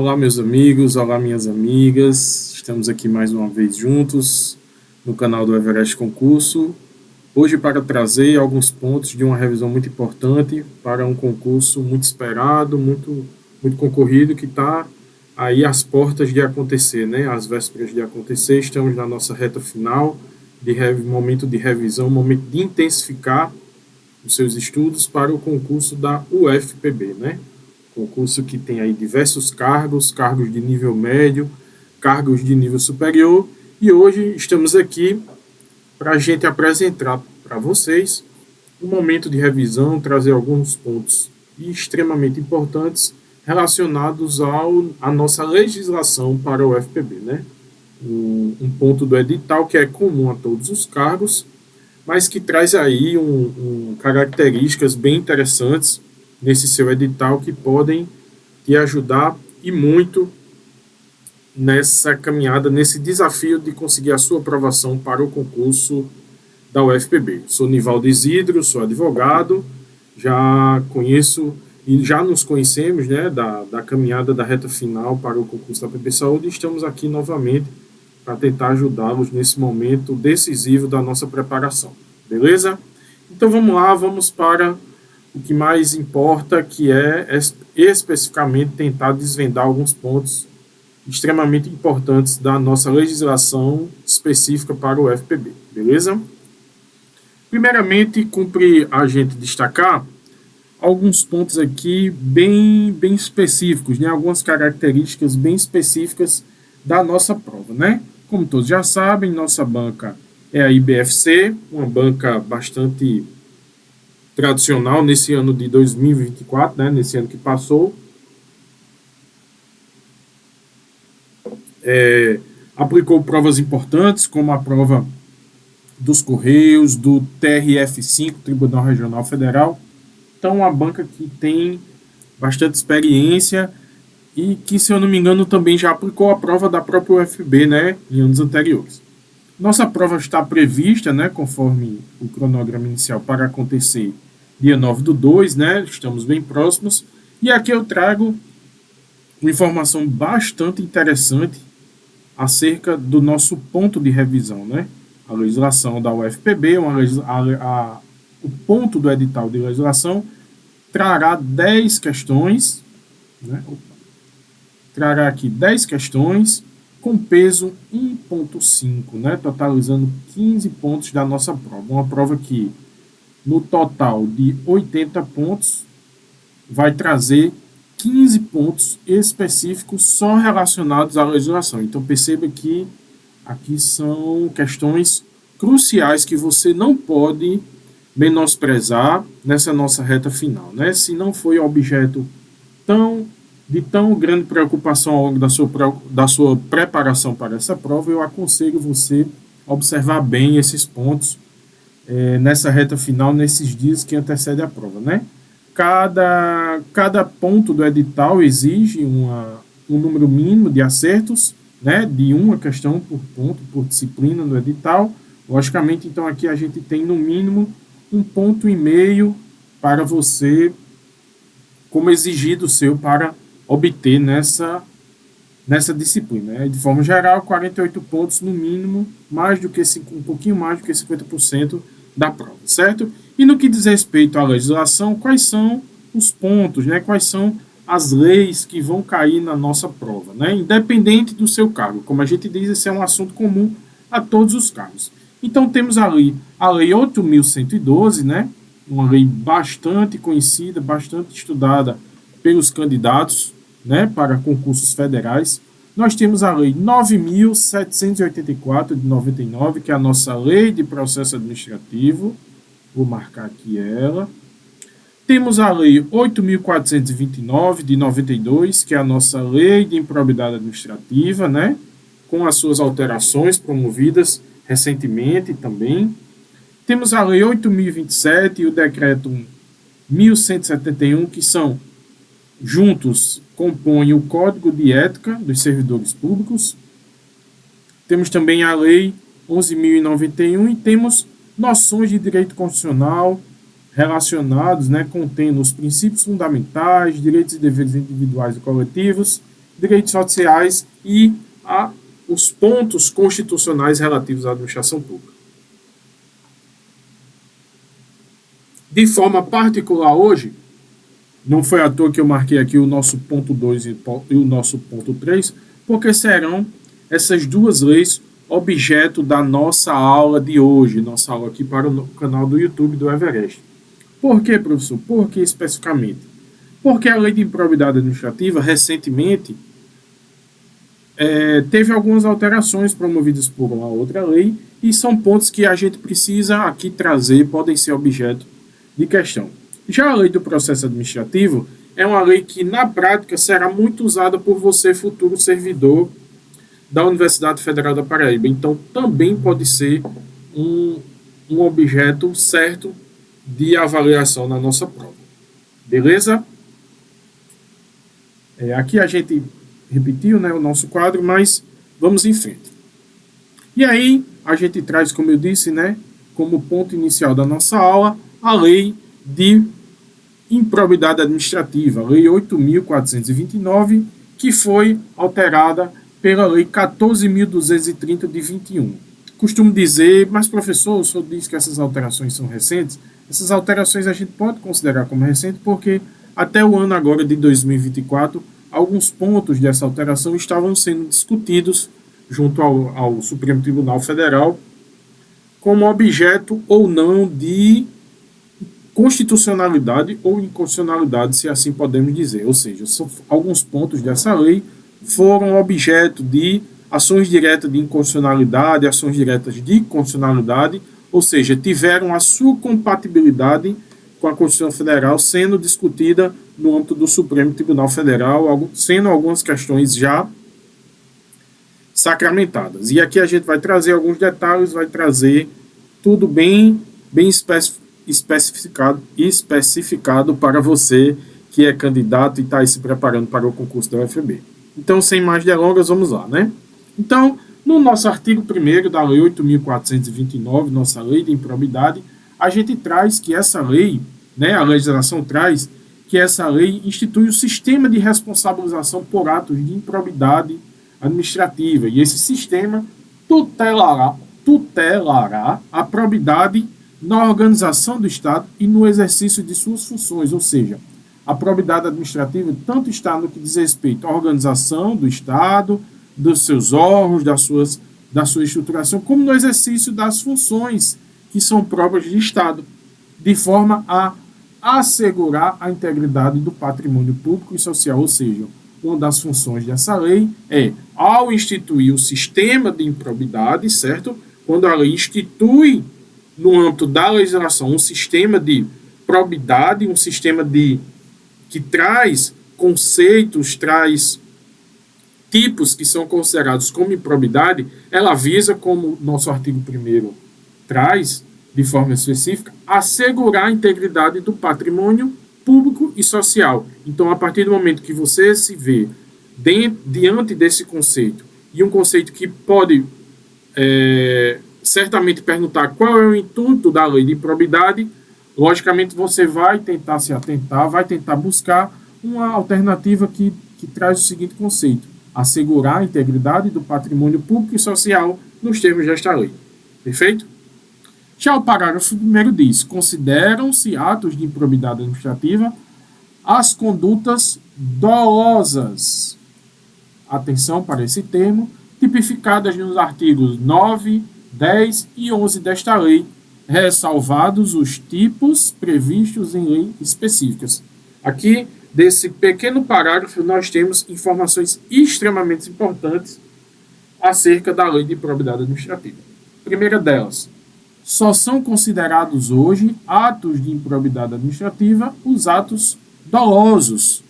Olá, meus amigos, olá, minhas amigas. Estamos aqui mais uma vez juntos no canal do Everest Concurso. Hoje, para trazer alguns pontos de uma revisão muito importante para um concurso muito esperado, muito concorrido, que está aí às portas de acontecer, né? Às vésperas de acontecer, estamos na nossa reta final, momento de revisão, momento de intensificar os seus estudos para o concurso da UFPB, né? Concurso que tem aí diversos cargos, cargos de nível médio, cargos de nível superior, e hoje estamos aqui para a gente apresentar para vocês um momento de revisão, trazer alguns pontos extremamente importantes relacionados à nossa legislação para o UFPB, né? Um ponto do edital que é comum a todos os cargos, mas que traz aí características bem interessantes nesse seu edital que podem te ajudar e muito nessa caminhada, nesse desafio de conseguir a sua aprovação para o concurso da UFPB. Sou Nivaldo Isidro, sou advogado, já conheço e já nos conhecemos, né, da caminhada da reta final para o concurso da PB Saúde, e estamos aqui novamente para tentar ajudá-los nesse momento decisivo da nossa preparação. Beleza? Então vamos lá, vamos para o que mais importa, que é especificamente tentar desvendar alguns pontos extremamente importantes da nossa legislação específica para o UFPB, beleza? Primeiramente, cumpre a gente destacar alguns pontos aqui bem específicos, né? Algumas características bem específicas da nossa prova, né? Como todos já sabem, nossa banca é a IBFC, uma banca bastante tradicional nesse ano de 2024, né? Nesse ano que passou. Aplicou provas importantes, como a prova dos Correios, do TRF5, Tribunal Regional Federal. Então, uma banca que tem bastante experiência e que, se eu não me engano, também já aplicou a prova da própria UFB, né, em anos anteriores. Nossa prova está prevista, né, conforme o cronograma inicial, para acontecer dia 9/2, né, estamos bem próximos. E aqui eu trago uma informação bastante interessante acerca do nosso ponto de revisão, né? A legislação da UFPB, o ponto do edital de legislação trará 10 questões, né? Trará aqui 10 questões com peso 1,5, né? Totalizando 15 pontos da nossa prova. Uma prova que, no total de 80 pontos, vai trazer 15 pontos específicos só relacionados à legislação. Então perceba que aqui são questões cruciais que você não pode menosprezar nessa nossa reta final, né? Se não foi objeto de tão grande preocupação ao longo da sua preparação para essa prova, eu aconselho você a observar bem esses pontos nessa reta final, nesses dias que antecedem a prova, né? Cada ponto do edital exige um número mínimo de acertos, né, de uma questão por ponto, por disciplina no edital. Logicamente, então, aqui a gente tem no mínimo 1,5 ponto para você, como exigido seu para obter nessa disciplina, né? De forma geral, 48 pontos no mínimo, um pouquinho mais do que 50% da prova, certo? E no que diz respeito à legislação, quais são os pontos, né? Quais são as leis que vão cair na nossa prova, né? Independente do seu cargo. Como a gente diz, esse é um assunto comum a todos os cargos. Então, temos a lei 8.112, né? Uma lei bastante conhecida, bastante estudada pelos candidatos, né, para concursos federais. Nós temos a lei 9.784 de 99, que é a nossa lei de processo administrativo. Vou marcar aqui ela. Temos a lei 8.429 de 92, que é a nossa lei de improbidade administrativa, né, com as suas alterações promovidas recentemente também. Temos a lei 8.027 e o decreto 1.171, que são juntos compõem o Código de Ética dos Servidores Públicos. Temos também a Lei 11.091 e temos noções de direito constitucional relacionados, né, contendo os princípios fundamentais, direitos e deveres individuais e coletivos direitos sociais e os pontos constitucionais relativos à administração pública. De forma particular hoje, não foi à toa que eu marquei aqui o nosso ponto 2 e o nosso ponto 3, porque serão essas duas leis objeto da nossa aula de hoje, nossa aula aqui para o canal do YouTube do Everest. Por que, professor? Por que especificamente? Porque a lei de improbidade administrativa, recentemente, teve algumas alterações promovidas por uma outra lei e são pontos que a gente precisa aqui trazer, podem ser objeto de questão. Já a lei do processo administrativo é uma lei que, na prática, será muito usada por você, futuro servidor da Universidade Federal da Paraíba. Então, também pode ser um objeto certo de avaliação na nossa prova. Beleza? Aqui a gente repetiu, né, o nosso quadro, mas vamos em frente. E aí, a gente traz, como eu disse, né, como ponto inicial da nossa aula, a lei de improbidade administrativa, a lei 8.429, que foi alterada pela lei 14.230 de 21. Costumo dizer, mas professor, o senhor diz que essas alterações são recentes. Essas alterações a gente pode considerar como recente porque até o ano agora de 2024, alguns pontos dessa alteração estavam sendo discutidos junto ao Supremo Tribunal Federal como objeto ou não de constitucionalidade ou inconstitucionalidade, se assim podemos dizer. Ou seja, alguns pontos dessa lei foram objeto de ações diretas de inconstitucionalidade, ações diretas de constitucionalidade, ou seja, tiveram a sua compatibilidade com a Constituição Federal sendo discutida no âmbito do Supremo Tribunal Federal, sendo algumas questões já sacramentadas. E aqui a gente vai trazer alguns detalhes, vai trazer tudo bem especificado para você que é candidato e está se preparando para o concurso da UFB. Então, sem mais delongas, vamos lá, né? Então, no nosso artigo 1º da Lei 8.429, nossa lei de improbidade, a gente traz que essa lei, né, a legislação traz que essa lei institui o sistema de responsabilização por atos de improbidade administrativa, e esse sistema tutelará a probidade na organização do Estado e no exercício de suas funções, ou seja, a probidade administrativa tanto está no que diz respeito à organização do Estado, dos seus órgãos, da sua estruturação, como no exercício das funções que são próprias de Estado, de forma a assegurar a integridade do patrimônio público e social, ou seja, uma das funções dessa lei é, ao instituir o sistema de improbidade, certo? Quando a lei institui, no âmbito da legislação, um sistema de probidade, um sistema que traz conceitos, traz tipos que são considerados como improbidade, ela visa, como nosso artigo 1º traz, de forma específica, assegurar a integridade do patrimônio público e social. Então, a partir do momento que você se vê diante desse conceito, e um conceito que pode certamente perguntar qual é o intuito da lei de improbidade, logicamente você vai tentar se atentar, vai tentar buscar uma alternativa que traz o seguinte conceito: assegurar a integridade do patrimônio público e social nos termos desta lei. Perfeito? Já o parágrafo 1º diz: consideram-se atos de improbidade administrativa as condutas dolosas, atenção para esse termo, tipificadas nos artigos 9, 10 e 11 desta lei, ressalvados os tipos previstos em leis específicas. Aqui, desse pequeno parágrafo, nós temos informações extremamente importantes acerca da lei de improbidade administrativa. Primeira delas, só são considerados hoje atos de improbidade administrativa os atos dolosos.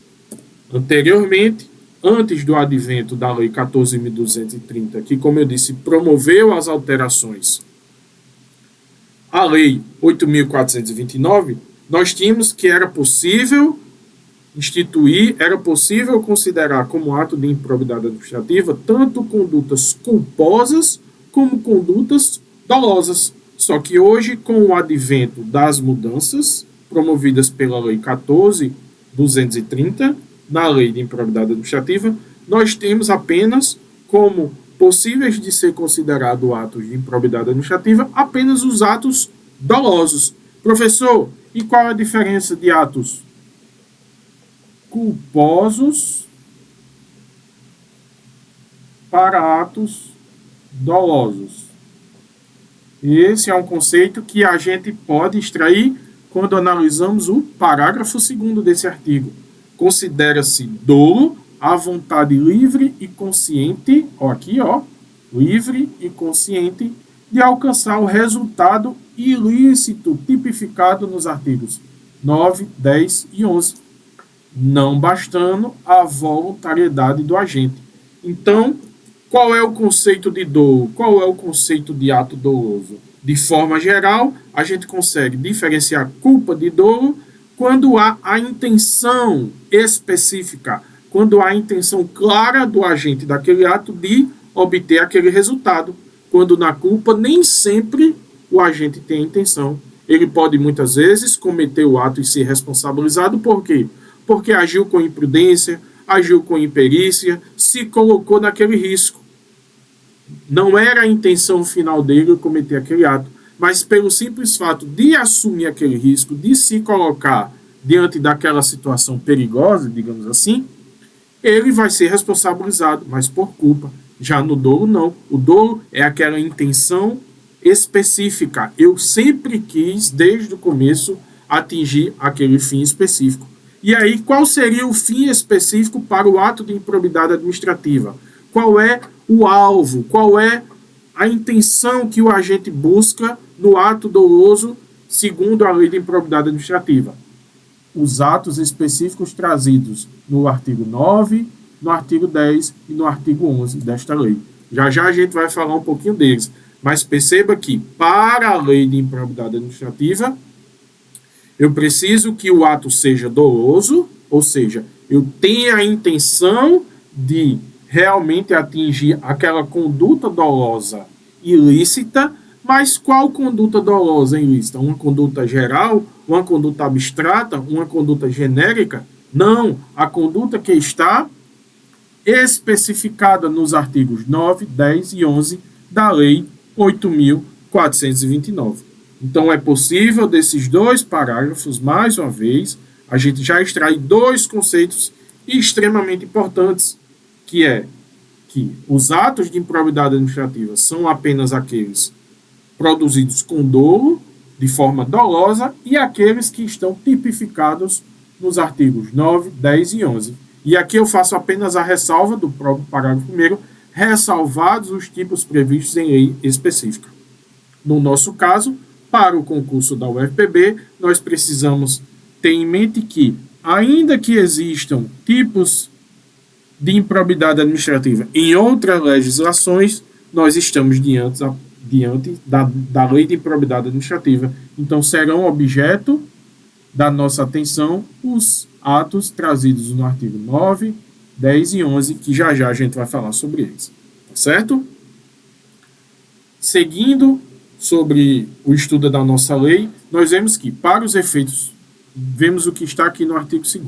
Anteriormente, antes do advento da Lei 14.230, que, como eu disse, promoveu as alterações à Lei 8.429, nós tínhamos que era possível instituir, era possível considerar como ato de improbidade administrativa tanto condutas culposas como condutas dolosas. Só que hoje, com o advento das mudanças promovidas pela Lei 14.230, na Lei de Improbidade Administrativa, nós temos apenas como possíveis de ser considerado atos de improbidade administrativa apenas os atos dolosos. Professor, e qual é a diferença de atos culposos para atos dolosos? Esse é um conceito que a gente pode extrair quando analisamos o parágrafo 2º desse artigo. Considera-se dolo a vontade livre e consciente, livre e consciente, de alcançar o resultado ilícito tipificado nos artigos 9, 10 e 11, não bastando a voluntariedade do agente. Então, qual é o conceito de dolo? Qual é o conceito de ato doloso? De forma geral, a gente consegue diferenciar culpa de dolo quando há a intenção específica, quando há a intenção clara do agente daquele ato de obter aquele resultado. Quando na culpa, nem sempre o agente tem a intenção. Ele pode, muitas vezes, cometer o ato e ser responsabilizado. Por quê? Porque agiu com imprudência, agiu com imperícia, se colocou naquele risco. Não era a intenção final dele cometer aquele ato, mas pelo simples fato de assumir aquele risco, de se colocar diante daquela situação perigosa, digamos assim, ele vai ser responsabilizado, mas por culpa. Já no dolo, não. O dolo é aquela intenção específica. Eu sempre quis, desde o começo, atingir aquele fim específico. E aí, qual seria o fim específico para o ato de improbidade administrativa? Qual é o alvo? Qual é a intenção que o agente busca no ato doloso, segundo a lei de improbidade administrativa? Os atos específicos trazidos no artigo 9, no artigo 10 e no artigo 11 desta lei. Já já a gente vai falar um pouquinho deles, mas perceba que, para a lei de improbidade administrativa, eu preciso que o ato seja doloso, ou seja, eu tenha a intenção de realmente atingir aquela conduta dolosa ilícita. Mas qual conduta dolosa ilícita? Uma conduta geral? Uma conduta abstrata? Uma conduta genérica? Não, a conduta que está especificada nos artigos 9, 10 e 11 da Lei 8.429. Então, é possível, desses dois parágrafos, mais uma vez, a gente já extrai dois conceitos extremamente importantes, que é que os atos de improbidade administrativa são apenas aqueles produzidos com dolo, de forma dolosa, e aqueles que estão tipificados nos artigos 9, 10 e 11. E aqui eu faço apenas a ressalva do próprio parágrafo 1º, ressalvados os tipos previstos em lei específica. No nosso caso, para o concurso da UFPB, nós precisamos ter em mente que, ainda que existam tipos de improbidade administrativa em outras legislações, nós estamos diante da lei de improbidade administrativa. Então, serão objeto da nossa atenção os atos trazidos no artigo 9, 10 e 11, que já já a gente vai falar sobre eles. Tá certo? Seguindo sobre o estudo da nossa lei, nós vemos que, para os efeitos, vemos o que está aqui no artigo 2º.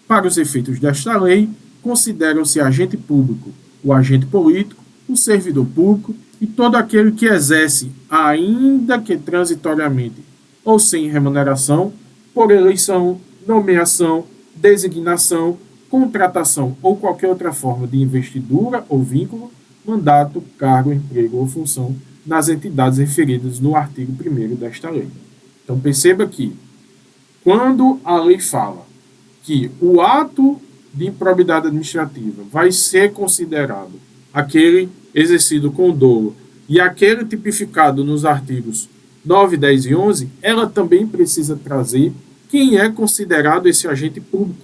Para os efeitos desta lei, consideram-se agente público o agente político, o servidor público e todo aquele que exerce, ainda que transitoriamente ou sem remuneração, por eleição, nomeação, designação, contratação ou qualquer outra forma de investidura ou vínculo, mandato, cargo, emprego ou função nas entidades referidas no artigo 1º desta lei. Então, perceba que, quando a lei fala que o ato de improbidade administrativa vai ser considerado aquele exercido com dolo e aquele tipificado nos artigos 9, 10 e 11, ela também precisa trazer quem é considerado esse agente público.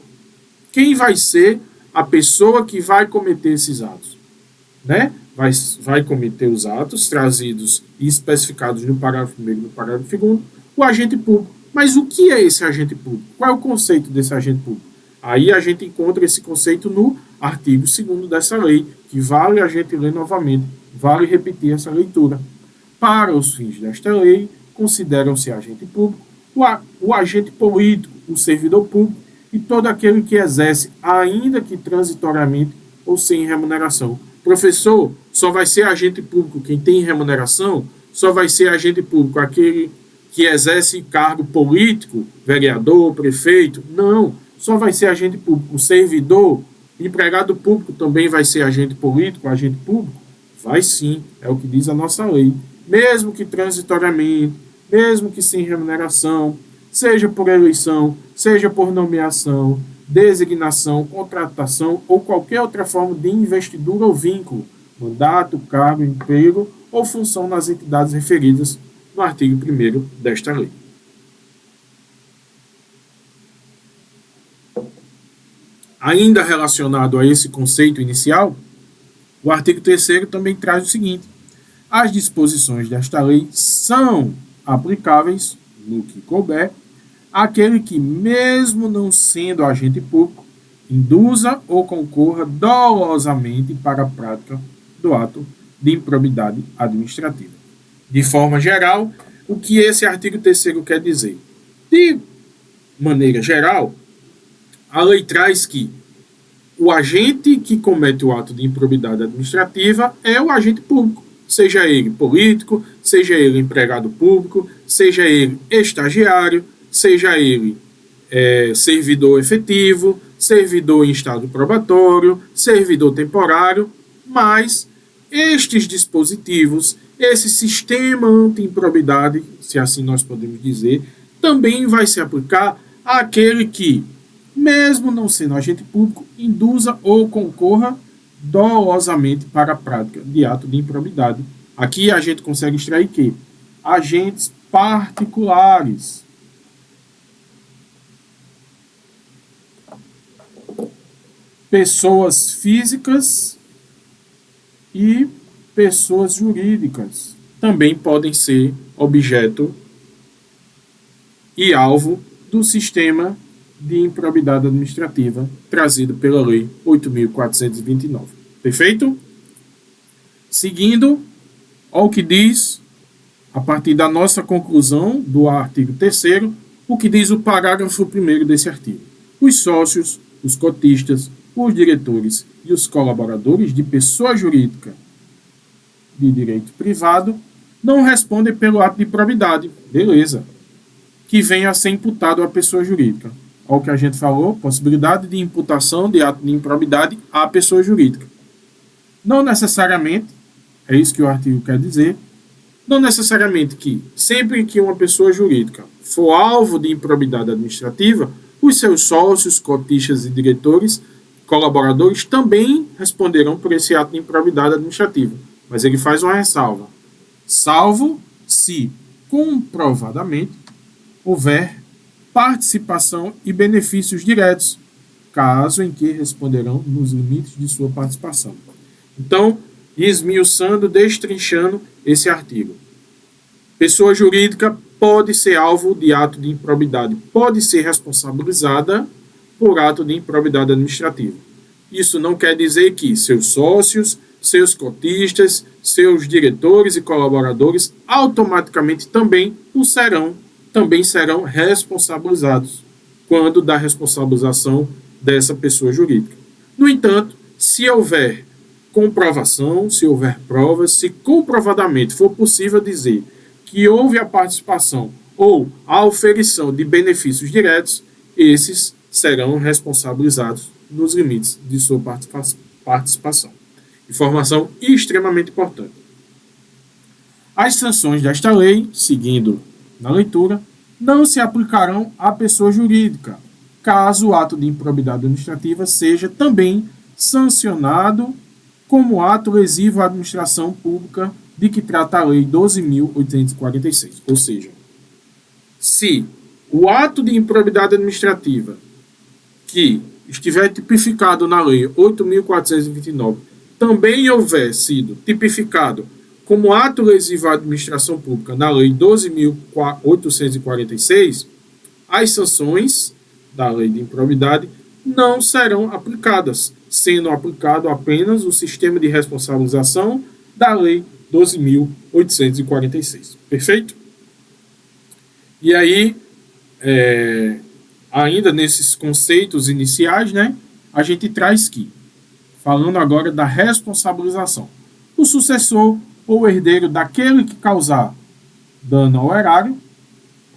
Quem vai ser a pessoa que vai cometer esses atos? Né? Vai cometer os atos trazidos e especificados no parágrafo 1º e no parágrafo 2º, o agente público. Mas o que é esse agente público? Qual é o conceito desse agente público? Aí a gente encontra esse conceito no artigo 2º dessa lei, que vale a gente ler novamente, vale repetir essa leitura. Para os fins desta lei, consideram-se agente público o agente político, o servidor público e todo aquele que exerce, ainda que transitoriamente ou sem remuneração. Professor, só vai ser agente público quem tem remuneração? Só vai ser agente público aquele que exerce cargo político, vereador, prefeito? Não, só vai ser agente público o servidor. Empregado público também vai ser agente político, agente público? Vai sim, é o que diz a nossa lei. Mesmo que transitoriamente, mesmo que sem remuneração, seja por eleição, seja por nomeação, designação, contratação ou qualquer outra forma de investidura ou vínculo, mandato, cargo, emprego ou função nas entidades referidas no artigo 1º desta lei. Ainda relacionado a esse conceito inicial, o artigo 3º também traz o seguinte: as disposições desta lei são aplicáveis, no que couber, àquele que, mesmo não sendo agente público, induza ou concorra dolosamente para a prática do ato de improbidade administrativa. De forma geral, o que esse artigo 3º quer dizer? De maneira geral, a lei traz que o agente que comete o ato de improbidade administrativa é o agente público, seja ele político, seja ele empregado público, seja ele estagiário, seja ele servidor efetivo, servidor em estado probatório, servidor temporário, mas estes dispositivos, esse sistema anti-improbidade, se assim nós podemos dizer, também vai se aplicar àquele que, mesmo não sendo agente público, induza ou concorra dolosamente para a prática de ato de improbidade. Aqui a gente consegue extrair que agentes particulares, pessoas físicas e pessoas jurídicas também podem ser objeto e alvo do sistema de improbidade administrativa trazido pela Lei 8.429. Perfeito? Seguindo ao que diz, a partir da nossa conclusão do artigo 3º, o que diz o parágrafo 1º desse artigo. Os sócios, os cotistas, os diretores e os colaboradores de pessoa jurídica de direito privado não respondem pelo ato de improbidade, beleza, que venha a ser imputado à pessoa jurídica. Ao que a gente falou, possibilidade de imputação de ato de improbidade à pessoa jurídica. Não necessariamente, é isso que o artigo quer dizer, não necessariamente que, sempre que uma pessoa jurídica for alvo de improbidade administrativa, os seus sócios, cotistas e diretores, colaboradores, também responderão por esse ato de improbidade administrativa. Mas ele faz uma ressalva. Salvo se comprovadamente houver participação e benefícios diretos, caso em que responderão nos limites de sua participação. Então, esmiuçando, destrinchando esse artigo. Pessoa jurídica pode ser alvo de ato de improbidade, pode ser responsabilizada por ato de improbidade administrativa. Isso não quer dizer que seus sócios, seus cotistas, seus diretores e colaboradores automaticamente também serão responsabilizados quando da responsabilização dessa pessoa jurídica. No entanto, se houver comprovação, se houver provas, se comprovadamente for possível dizer que houve a participação ou a oferição de benefícios diretos, esses serão responsabilizados nos limites de sua participação. Informação extremamente importante. As sanções desta lei, seguindo na leitura, não se aplicarão à pessoa jurídica, caso o ato de improbidade administrativa seja também sancionado como ato lesivo à administração pública de que trata a Lei 12.846. Ou seja, se o ato de improbidade administrativa que estiver tipificado na Lei 8.429 também houver sido tipificado como ato lesivo à administração pública na Lei 12.846, as sanções da Lei de Improbidade não serão aplicadas, sendo aplicado apenas o sistema de responsabilização da Lei 12.846. Perfeito? E aí, ainda nesses conceitos iniciais, né, a gente traz que falando agora da responsabilização. O sucessor ou herdeiro daquele que causar dano ao erário,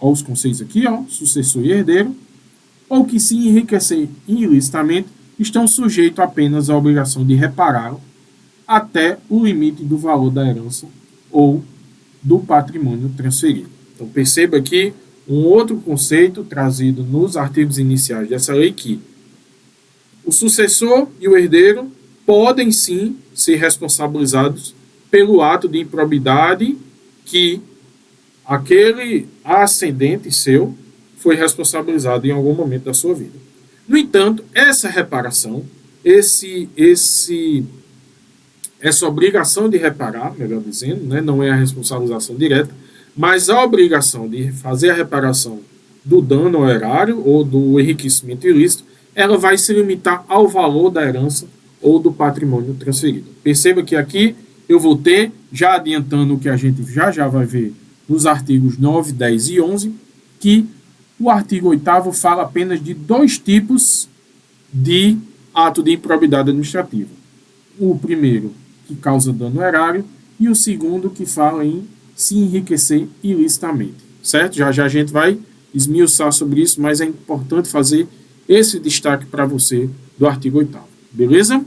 olha os conceitos aqui, ó, sucessor e herdeiro, ou que se enriquecer ilicitamente, estão sujeitos apenas à obrigação de repará-lo até o limite do valor da herança ou do patrimônio transferido. Então perceba aqui um outro conceito trazido nos artigos iniciais dessa lei, que o sucessor e o herdeiro podem sim ser responsabilizados pelo ato de improbidade que aquele ascendente seu foi responsabilizado em algum momento da sua vida. No entanto, essa reparação, essa obrigação de reparar, melhor dizendo, né, não é a responsabilização direta, mas a obrigação de fazer a reparação do dano ao erário ou do enriquecimento ilícito, ela vai se limitar ao valor da herança ou do patrimônio transferido. Perceba que aqui eu vou ter, já adiantando o que a gente já vai ver nos artigos 9, 10 e 11, que o artigo 8º fala apenas de dois tipos de ato de improbidade administrativa. O primeiro, que causa dano ao erário, e o segundo, que fala em se enriquecer ilicitamente. Certo? Já a gente vai esmiuçar sobre isso, mas é importante fazer esse destaque para você do artigo 8º. Beleza?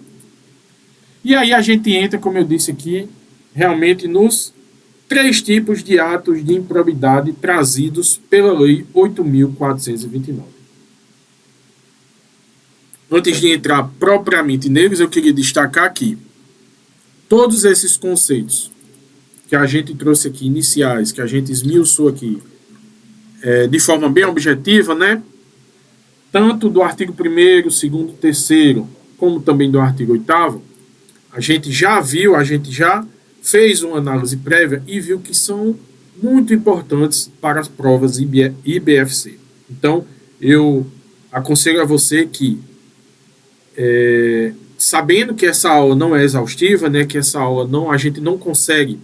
E aí a gente entra, como eu disse aqui, realmente nos três tipos de atos de improbidade trazidos pela Lei 8.429. Antes de entrar propriamente neles, eu queria destacar aqui todos esses conceitos que a gente trouxe aqui, iniciais, que a gente esmiuçou aqui de forma bem objetiva, né? Tanto do artigo 1º, 2º, 3º, como também do artigo 8º, a gente já viu, a gente já fez uma análise prévia e viu que são muito importantes para as provas IBFC. Então, eu aconselho a você que, sabendo que essa aula não é exaustiva, né, que essa aula a gente não consegue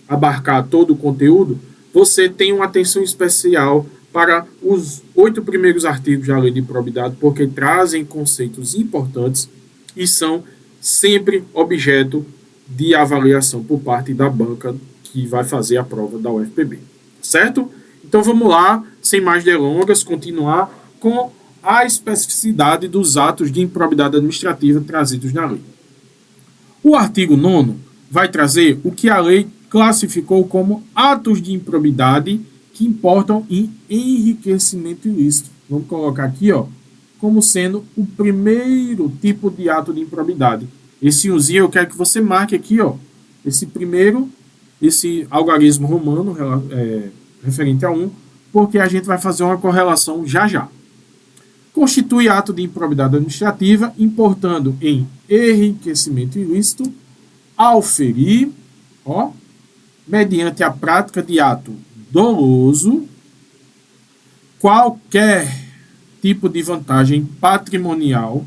abarcar todo o conteúdo, você tem uma atenção especial para os 8 primeiros artigos da Lei de Improbidade, porque trazem conceitos importantes e são sempre objeto de avaliação por parte da banca que vai fazer a prova da UFPB. Certo? Então vamos lá, sem mais delongas, continuar com a especificidade dos atos de improbidade administrativa trazidos na lei. O artigo 9º vai trazer o que a lei classificou como atos de improbidade que importam em enriquecimento ilícito. Vamos colocar aqui, ó, como sendo o primeiro tipo de ato de improbidade. Esse uzinho eu quero que você marque aqui, ó, esse algarismo romano referente a 1, porque a gente vai fazer uma correlação já. Constitui ato de improbidade administrativa, importando em enriquecimento ilícito, auferir, ó, mediante a prática de ato doloso, qualquer tipo de vantagem patrimonial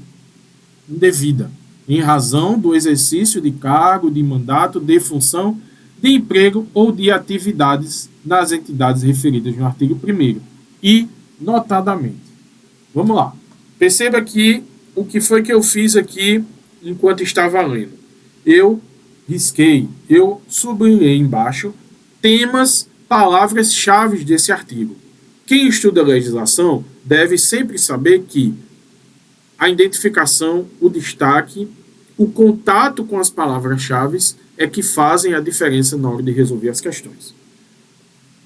indevida, em razão do exercício de cargo, de mandato, de função, de emprego ou de atividades nas entidades referidas no artigo 1º. E, notadamente, vamos lá. Perceba que o que foi que eu fiz aqui enquanto estava lendo. Eu risquei, eu sublinhei embaixo temas, palavras-chave desse artigo. Quem estuda legislação deve sempre saber que a identificação, o destaque, o contato com as palavras-chave é que fazem a diferença na hora de resolver as questões.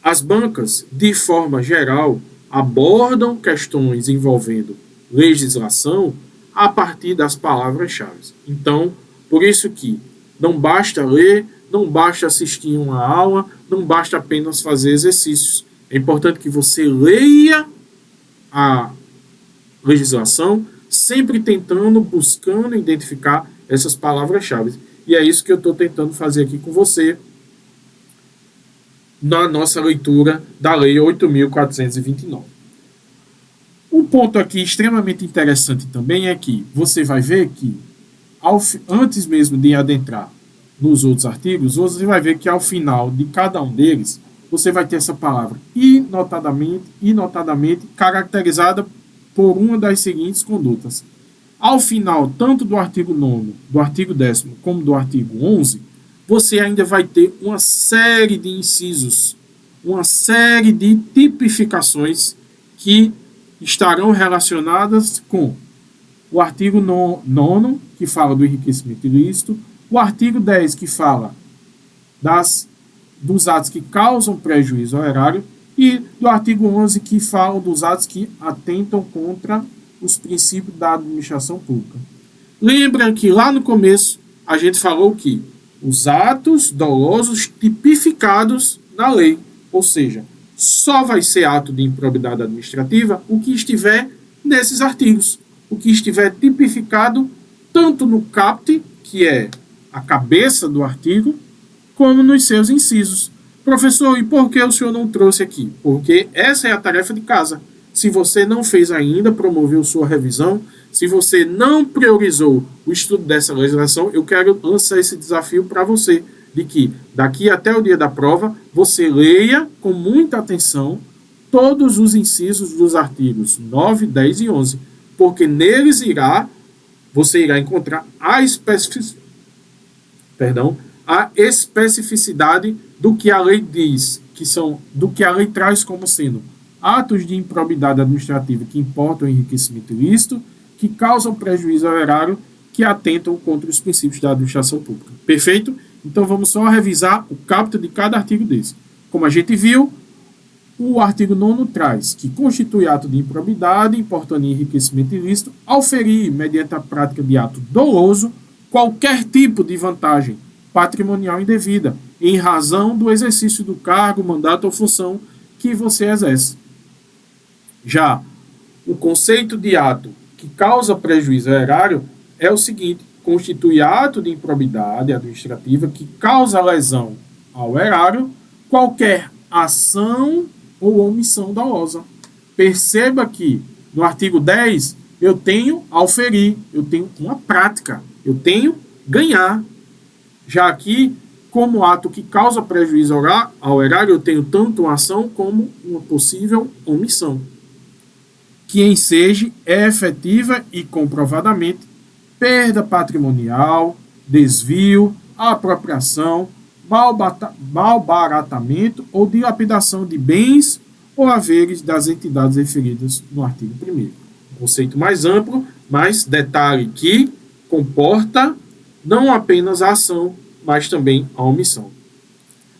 As bancas, de forma geral, abordam questões envolvendo legislação a partir das palavras-chave. Então, por isso que não basta ler, não basta assistir uma aula, não basta apenas fazer exercícios. É importante que você leia a legislação, sempre tentando, buscando identificar essas palavras-chave. E é isso que eu estou tentando fazer aqui com você na nossa leitura da Lei 8.429. Um ponto aqui extremamente interessante também é que você vai ver que, antes mesmo de adentrar nos outros artigos, você vai ver que ao final de cada um deles, você vai ter essa palavra inotadamente, caracterizada por uma das seguintes condutas: ao final, tanto do artigo 9º, do artigo 10º, como do artigo 11º, você ainda vai ter uma série de incisos, uma série de tipificações que estarão relacionadas com o artigo 9º, que fala do enriquecimento ilícito, o artigo 10, que fala dos atos que causam prejuízo ao erário, e do artigo 11, que fala dos atos que atentam contra os princípios da administração pública. Lembra que lá no começo a gente falou que os atos dolosos tipificados na lei, ou seja, só vai ser ato de improbidade administrativa o que estiver nesses artigos, o que estiver tipificado tanto no caput, que é a cabeça do artigo, como nos seus incisos. Professor, e por que o senhor não trouxe aqui? Porque essa é a tarefa de casa. Se você não fez ainda, promoveu sua revisão, se você não priorizou o estudo dessa legislação, eu quero lançar esse desafio para você, de que daqui até o dia da prova, você leia com muita atenção todos os incisos dos artigos 9, 10 e 11, porque neles você irá encontrar a especificidade do que a lei diz, do que a lei traz como sendo atos de improbidade administrativa que importam enriquecimento ilícito, que causam prejuízo ao erário, que atentam contra os princípios da administração pública. Perfeito? Então vamos só revisar o caput de cada artigo desse. Como a gente viu, o artigo 9º traz que constitui ato de improbidade, importando enriquecimento ilícito, auferir, mediante a prática de ato doloso, qualquer tipo de vantagem patrimonial indevida, em razão do exercício do cargo, mandato ou função que você exerce. Já o conceito de ato que causa prejuízo ao erário é o seguinte: constitui ato de improbidade administrativa que causa lesão ao erário qualquer ação ou omissão dolosa. Perceba que no artigo 10 eu tenho auferir, eu tenho uma prática, eu tenho ganhar. Já aqui, como ato que causa prejuízo ao erário, eu tenho tanto uma ação como uma possível omissão, que enseje é efetiva e comprovadamente perda patrimonial, desvio, apropriação, malbaratamento ou dilapidação de bens ou haveres das entidades referidas no artigo 1º. Conceito mais amplo, mas detalhe que comporta não apenas a ação, mas também a omissão.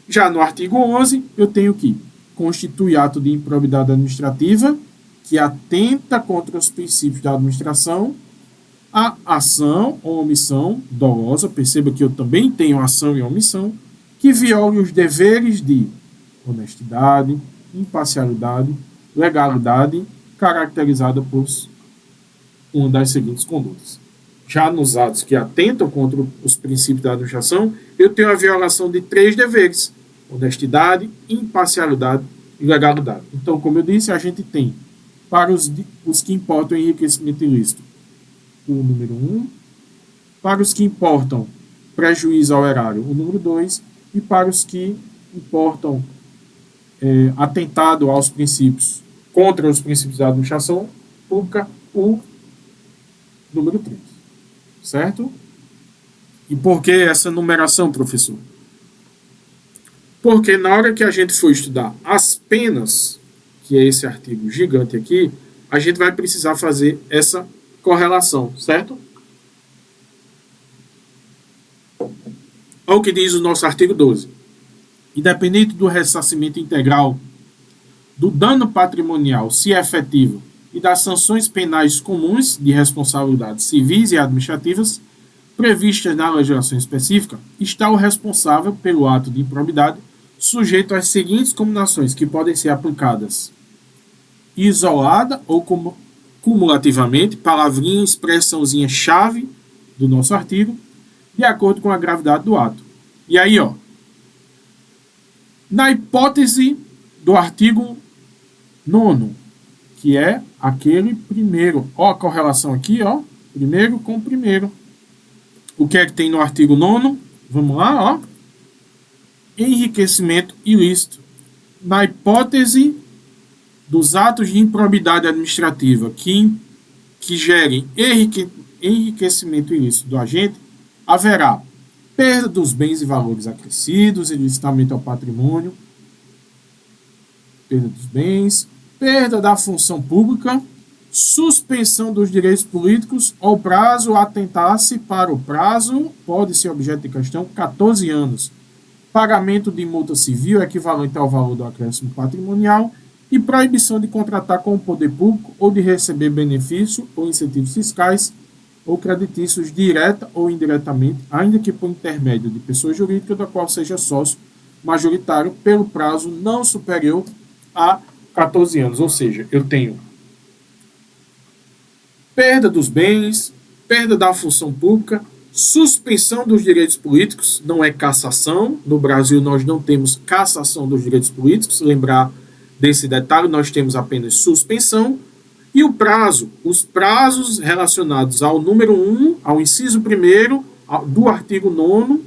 Já no artigo 11, eu tenho que constitui ato de improbidade administrativa que atenta contra os princípios da administração, a ação ou omissão dolosa, perceba que eu também tenho ação e omissão, que viole os deveres de honestidade, imparcialidade, legalidade, caracterizada por uma das seguintes condutas. Já nos atos que atentam contra os princípios da administração, eu tenho a violação de 3 deveres: honestidade, imparcialidade e legalidade. Então, como eu disse, a gente tem, para os que importam enriquecimento ilícito, o número 1, para os que importam prejuízo ao erário, o número 2, e para os que importam atentado aos princípios, contra os princípios da administração pública, o número 3. Certo? E por que essa numeração, professor? Porque na hora que a gente for estudar as penas, que é esse artigo gigante aqui, a gente vai precisar fazer essa correlação, certo? Olha o que diz o nosso artigo 12. Independente do ressarcimento integral do dano patrimonial, se é efetivo, e das sanções penais comuns de responsabilidades civis e administrativas previstas na legislação específica, está o responsável pelo ato de improbidade sujeito às seguintes combinações que podem ser aplicadas isolada ou cumulativamente, palavrinha, expressãozinha chave do nosso artigo, de acordo com a gravidade do ato. E aí, na hipótese do artigo 9º, que é aquele primeiro. A correlação aqui, primeiro com primeiro. O que é que tem no artigo 9º? Vamos lá, enriquecimento ilícito. Na hipótese dos atos de improbidade administrativa que gerem enriquecimento ilícito do agente, haverá perda dos bens e valores acrescidos, ilicitamente ao patrimônio, perda dos bens, perda da função pública, suspensão dos direitos políticos ou prazo atentar-se para o prazo, pode ser objeto de questão, 14 anos, pagamento de multa civil equivalente ao valor do acréscimo patrimonial e proibição de contratar com o poder público ou de receber benefício ou incentivos fiscais ou creditícios direta ou indiretamente, ainda que por intermédio de pessoa jurídica da qual seja sócio majoritário, pelo prazo não superior a 14 anos. Ou seja, eu tenho perda dos bens, perda da função pública, suspensão dos direitos políticos, não é cassação. No Brasil, nós não temos cassação dos direitos políticos. Lembrar desse detalhe, nós temos apenas suspensão. E o prazo, os prazos relacionados ao número 1, ao inciso 1º do artigo 9º,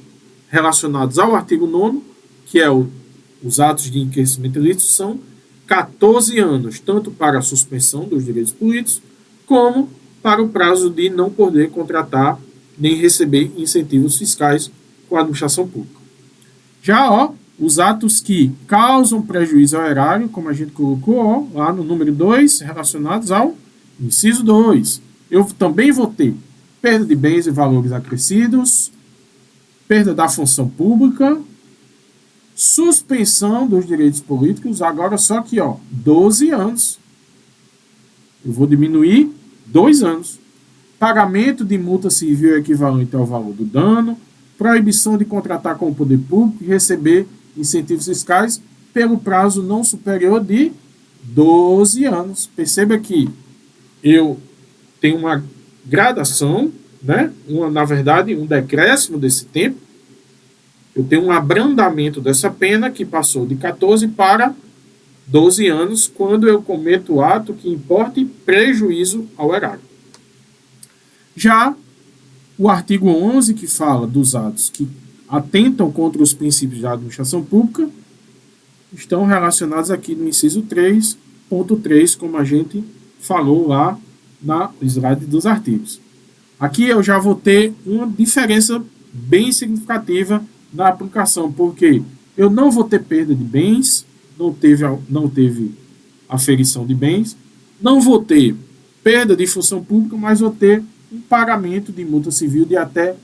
relacionados ao artigo 9º, que é os atos de enriquecimento ilícito, são 14 anos, tanto para a suspensão dos direitos políticos, como para o prazo de não poder contratar nem receber incentivos fiscais com a administração pública. Já, os atos que causam prejuízo ao erário, como a gente colocou lá no número 2, relacionados ao inciso 2. Eu também vou ter perda de bens e valores acrescidos, perda da função pública, suspensão dos direitos políticos, agora só que 12 anos. Eu vou diminuir 2 anos. Pagamento de multa civil equivalente ao valor do dano, proibição de contratar com o poder público e receber incentivos fiscais pelo prazo não superior de 12 anos. Perceba que eu tenho uma gradação, né? Na verdade, um decréscimo desse tempo. Eu tenho um abrandamento dessa pena que passou de 14 para 12 anos quando eu cometo ato que importe prejuízo ao erário. Já o artigo 11, que fala dos atos que atentam contra os princípios da administração pública, estão relacionados aqui no inciso 3.3, como a gente falou lá na slide dos artigos. Aqui eu já vou ter uma diferença bem significativa na aplicação, porque eu não vou ter perda de bens, não teve aferição de bens, não vou ter perda de função pública, mas vou ter um pagamento de multa civil de até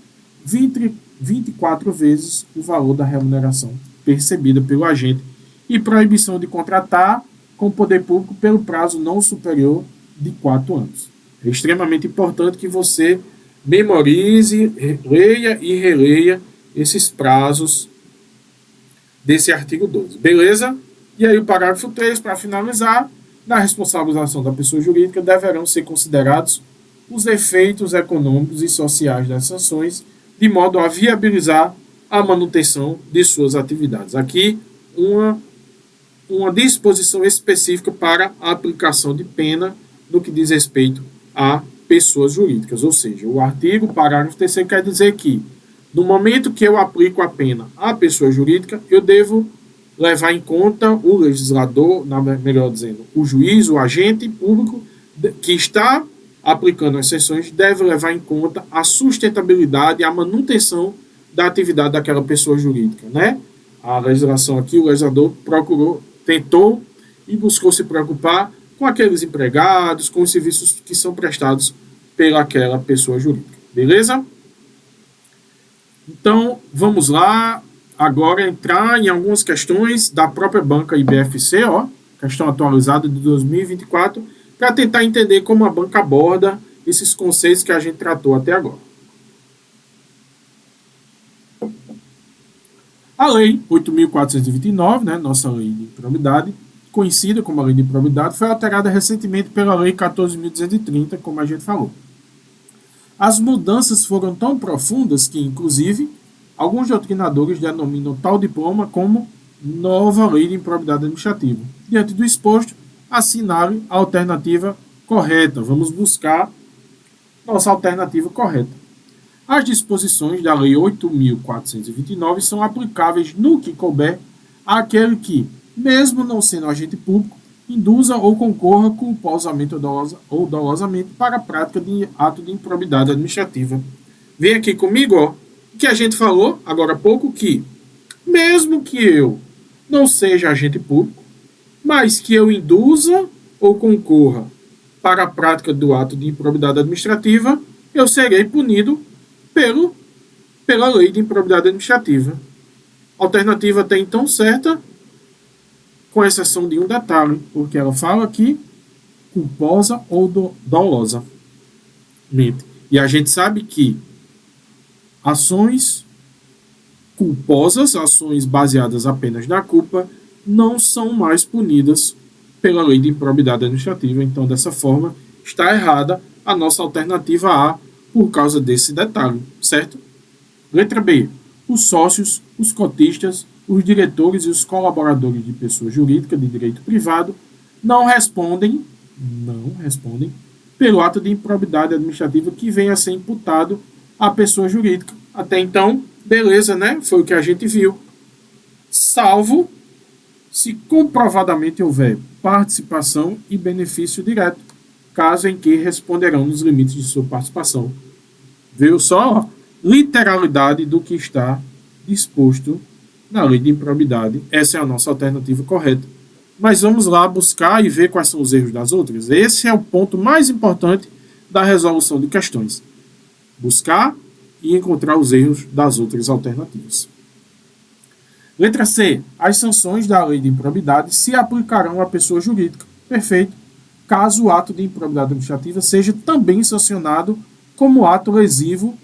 24 vezes o valor da remuneração percebida pelo agente e proibição de contratar com o poder público pelo prazo não superior de 4 anos. É extremamente importante que você memorize, leia e releia esses prazos desse artigo 12. Beleza? E aí o parágrafo 3, para finalizar, na responsabilização da pessoa jurídica deverão ser considerados os efeitos econômicos e sociais das sanções, de modo a viabilizar a manutenção de suas atividades. Aqui, uma disposição específica para a aplicação de pena no que diz respeito a pessoas jurídicas. Ou seja, o artigo, parágrafo 3º, quer dizer que, no momento que eu aplico a pena à pessoa jurídica, eu devo levar em conta o legislador, melhor dizendo, o juiz, o agente público que está aplicando as sanções, deve levar em conta a sustentabilidade e a manutenção da atividade daquela pessoa jurídica, né? A legislação aqui, o legislador tentou e buscou se preocupar com aqueles empregados, com os serviços que são prestados pelaquela pessoa jurídica. Beleza? Então, vamos lá agora entrar em algumas questões da própria banca IBFC, questão atualizada de 2024, para tentar entender como a banca aborda esses conceitos que a gente tratou até agora. A Lei 8.429, né, nossa lei de improbidade, conhecida como a Lei de Improbidade, foi alterada recentemente pela Lei 14.230, como a gente falou. As mudanças foram tão profundas que, inclusive, alguns doutrinadores denominam tal diploma como nova Lei de Improbidade Administrativa. Diante do exposto, assinale a alternativa correta. Vamos buscar nossa alternativa correta. As disposições da Lei 8.429 são aplicáveis no que couber àquele que, mesmo não sendo agente público, induza ou concorra culposamente ou dolosamente para a prática de ato de improbidade administrativa. Vem aqui comigo, ó, que a gente falou agora há pouco que, mesmo que eu não seja agente público, mas que eu induza ou concorra para a prática do ato de improbidade administrativa, eu serei punido pela lei de improbidade administrativa. Alternativa até então certa, com exceção de um detalhe, porque ela fala aqui culposa ou dolosa. E a gente sabe que ações culposas, ações baseadas apenas na culpa, não são mais punidas pela lei de improbidade administrativa. Então, dessa forma, está errada a nossa alternativa A por causa desse detalhe, certo? Letra B. Os sócios, os cotistas, os diretores e os colaboradores de pessoa jurídica de direito privado não respondem pelo ato de improbidade administrativa que venha a ser imputado à pessoa jurídica. Até então, beleza, né? Foi o que a gente viu. Salvo se comprovadamente houver participação e benefício direto, caso em que responderão nos limites de sua participação. Veio só literalidade do que está disposto na lei de improbidade. Essa é a nossa alternativa correta. Mas vamos lá buscar e ver quais são os erros das outras. Esse é o ponto mais importante da resolução de questões. Buscar e encontrar os erros das outras alternativas. Letra C. As sanções da lei de improbidade se aplicarão à pessoa jurídica. Perfeito. Caso o ato de improbidade administrativa seja também sancionado como ato lesivo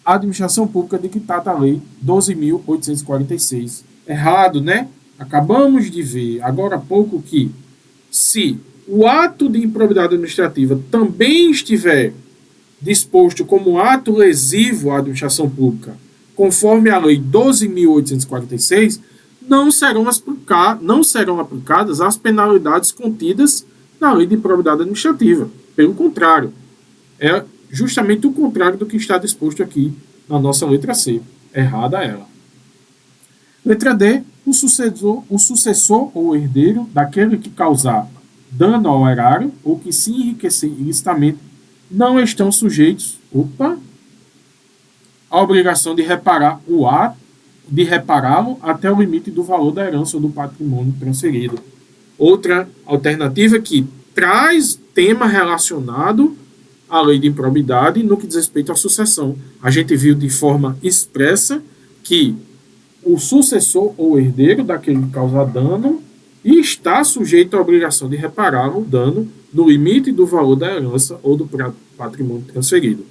à administração pública de que trata a lei 12.846. Errado, né? Acabamos de ver agora há pouco que se o ato de improbidade administrativa também estiver disposto como ato lesivo à administração pública, conforme a lei 12.846, não serão aplicadas as penalidades contidas na lei de improbidade administrativa. Pelo contrário, é justamente o contrário do que está disposto aqui na nossa letra C. Errada ela. Letra D. O sucessor ou herdeiro daquele que causar dano ao erário ou que se enriquecer ilicitamente não estão sujeitos à obrigação de repará-lo até o limite do valor da herança ou do patrimônio transferido. Outra alternativa que traz tema relacionado à lei de improbidade no que diz respeito à sucessão. A gente viu de forma expressa que o sucessor ou herdeiro daquele que causar dano está sujeito à obrigação de reparar o dano no limite do valor da herança ou do patrimônio transferido.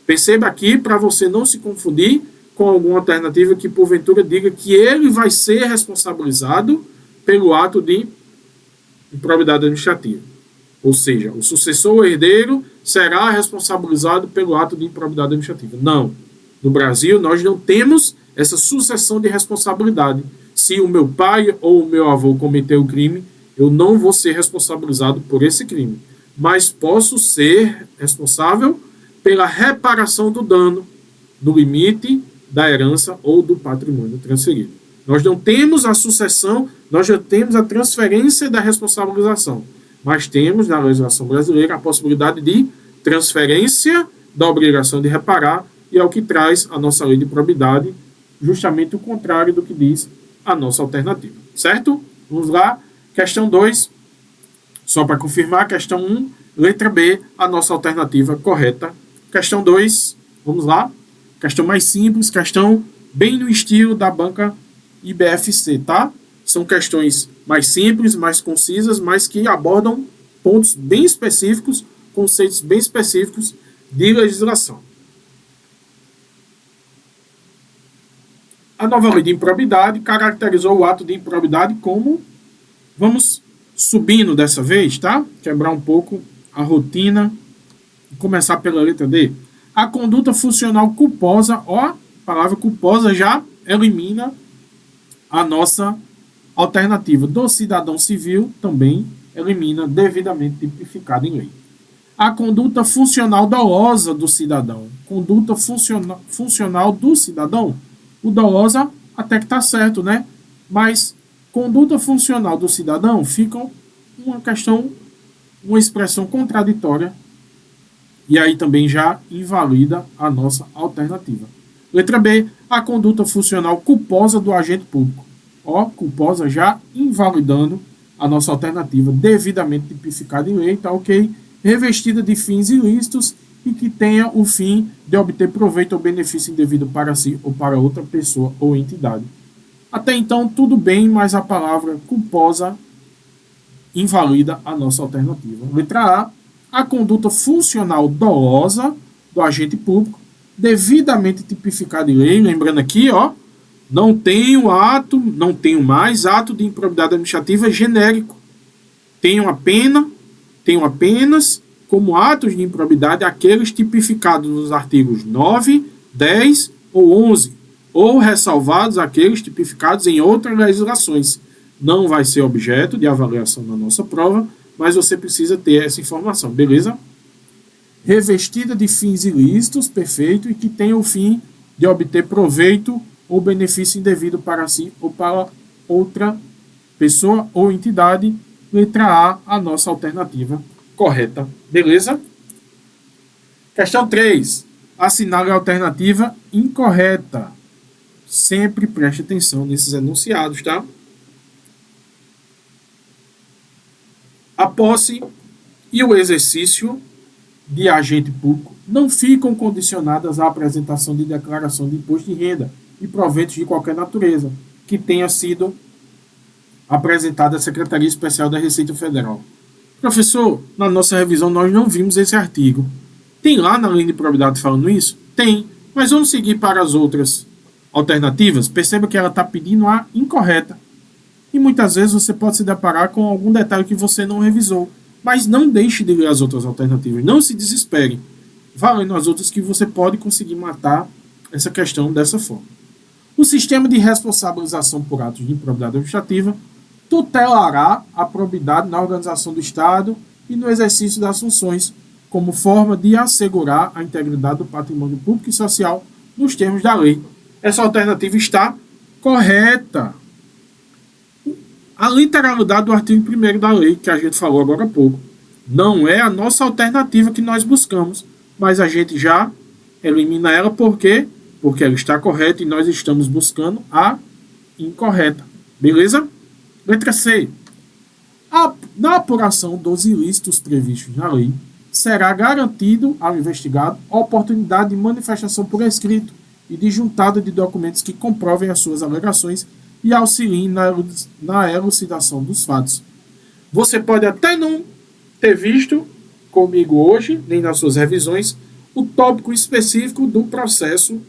Perceba aqui, para você não se confundir com alguma alternativa que porventura diga que ele vai ser responsabilizado pelo ato de improbidade administrativa. Ou seja, o sucessor ou herdeiro será responsabilizado pelo ato de improbidade administrativa. Não. No Brasil, nós não temos essa sucessão de responsabilidade. Se o meu pai ou o meu avô cometeu o crime, eu não vou ser responsabilizado por esse crime, mas posso ser responsável pela reparação do dano no limite da herança ou do patrimônio transferido. Nós não temos a sucessão, nós já temos a transferência da responsabilização, mas temos na legislação brasileira a possibilidade de transferência da obrigação de reparar, e é o que traz a nossa lei de probidade, justamente o contrário do que diz a nossa alternativa. Certo? Vamos lá. Questão 2. Só para confirmar, questão 1, letra B, a nossa alternativa correta. Questão 2, vamos lá. Questão mais simples, questão bem no estilo da banca IBFC, tá? São questões mais simples, mais concisas, mas que abordam pontos bem específicos, conceitos bem específicos de legislação. A nova lei de improbidade caracterizou o ato de improbidade como... Vamos subindo dessa vez, tá? Quebrar um pouco a rotina e começar pela letra D. A conduta funcional culposa, a palavra culposa já elimina a nossa alternativa do cidadão civil, também elimina devidamente tipificada em lei. A conduta funcional dolosa do cidadão. Conduta funcional do cidadão. O dolosa até que está certo, né? Mas conduta funcional do cidadão fica uma questão, uma expressão contraditória, e aí também já invalida a nossa alternativa. Letra B, a conduta funcional culposa do agente público. Ó, culposa já invalidando a nossa alternativa, devidamente tipificada em lei, tá ok? Revestida de fins ilícitos e que tenha o fim de obter proveito ou benefício indevido para si ou para outra pessoa ou entidade. Até então, tudo bem, mas a palavra culposa invalida a nossa alternativa. Letra A conduta funcional dolosa do agente público, devidamente tipificada em lei, lembrando aqui, ó, não tenho mais ato de improbidade administrativa genérico. Tenho apenas como atos de improbidade aqueles tipificados nos artigos 9, 10 ou 11, ou ressalvados aqueles tipificados em outras legislações. Não vai ser objeto de avaliação na nossa prova, mas você precisa ter essa informação, beleza? Revestida de fins ilícitos, perfeito, e que tenha o fim de obter proveito ou benefício indevido para si ou para outra pessoa ou entidade. Letra A nossa alternativa correta, beleza? Questão 3. Assinale a alternativa incorreta. Sempre preste atenção nesses enunciados, tá? A posse e o exercício de agente público não ficam condicionadas à apresentação de declaração de imposto de renda e proventos de qualquer natureza que tenha sido apresentada à Secretaria Especial da Receita Federal. Professor, na nossa revisão nós não vimos esse artigo. Tem lá na lei de probidade falando isso? Tem, mas vamos seguir para as outras alternativas. Perceba que ela está pedindo a incorreta. E muitas vezes você pode se deparar com algum detalhe que você não revisou. Mas não deixe de ler as outras alternativas. Não se desespere. Vá lendo as outras que você pode conseguir matar essa questão dessa forma. O sistema de responsabilização por atos de improbidade administrativa tutelará a probidade na organização do Estado e no exercício das funções, como forma de assegurar a integridade do patrimônio público e social nos termos da lei. Essa alternativa está correta. A literalidade do artigo 1º da lei, que a gente falou agora há pouco, não é a nossa alternativa que nós buscamos, mas a gente já elimina ela porque ela está correta e nós estamos buscando a incorreta. Beleza? Letra C. Na apuração dos ilícitos previstos na lei, será garantido ao investigado a oportunidade de manifestação por escrito e de juntada de documentos que comprovem as suas alegações e auxiliem na elucidação dos fatos. Você pode até não ter visto comigo hoje, nem nas suas revisões, o tópico específico do processo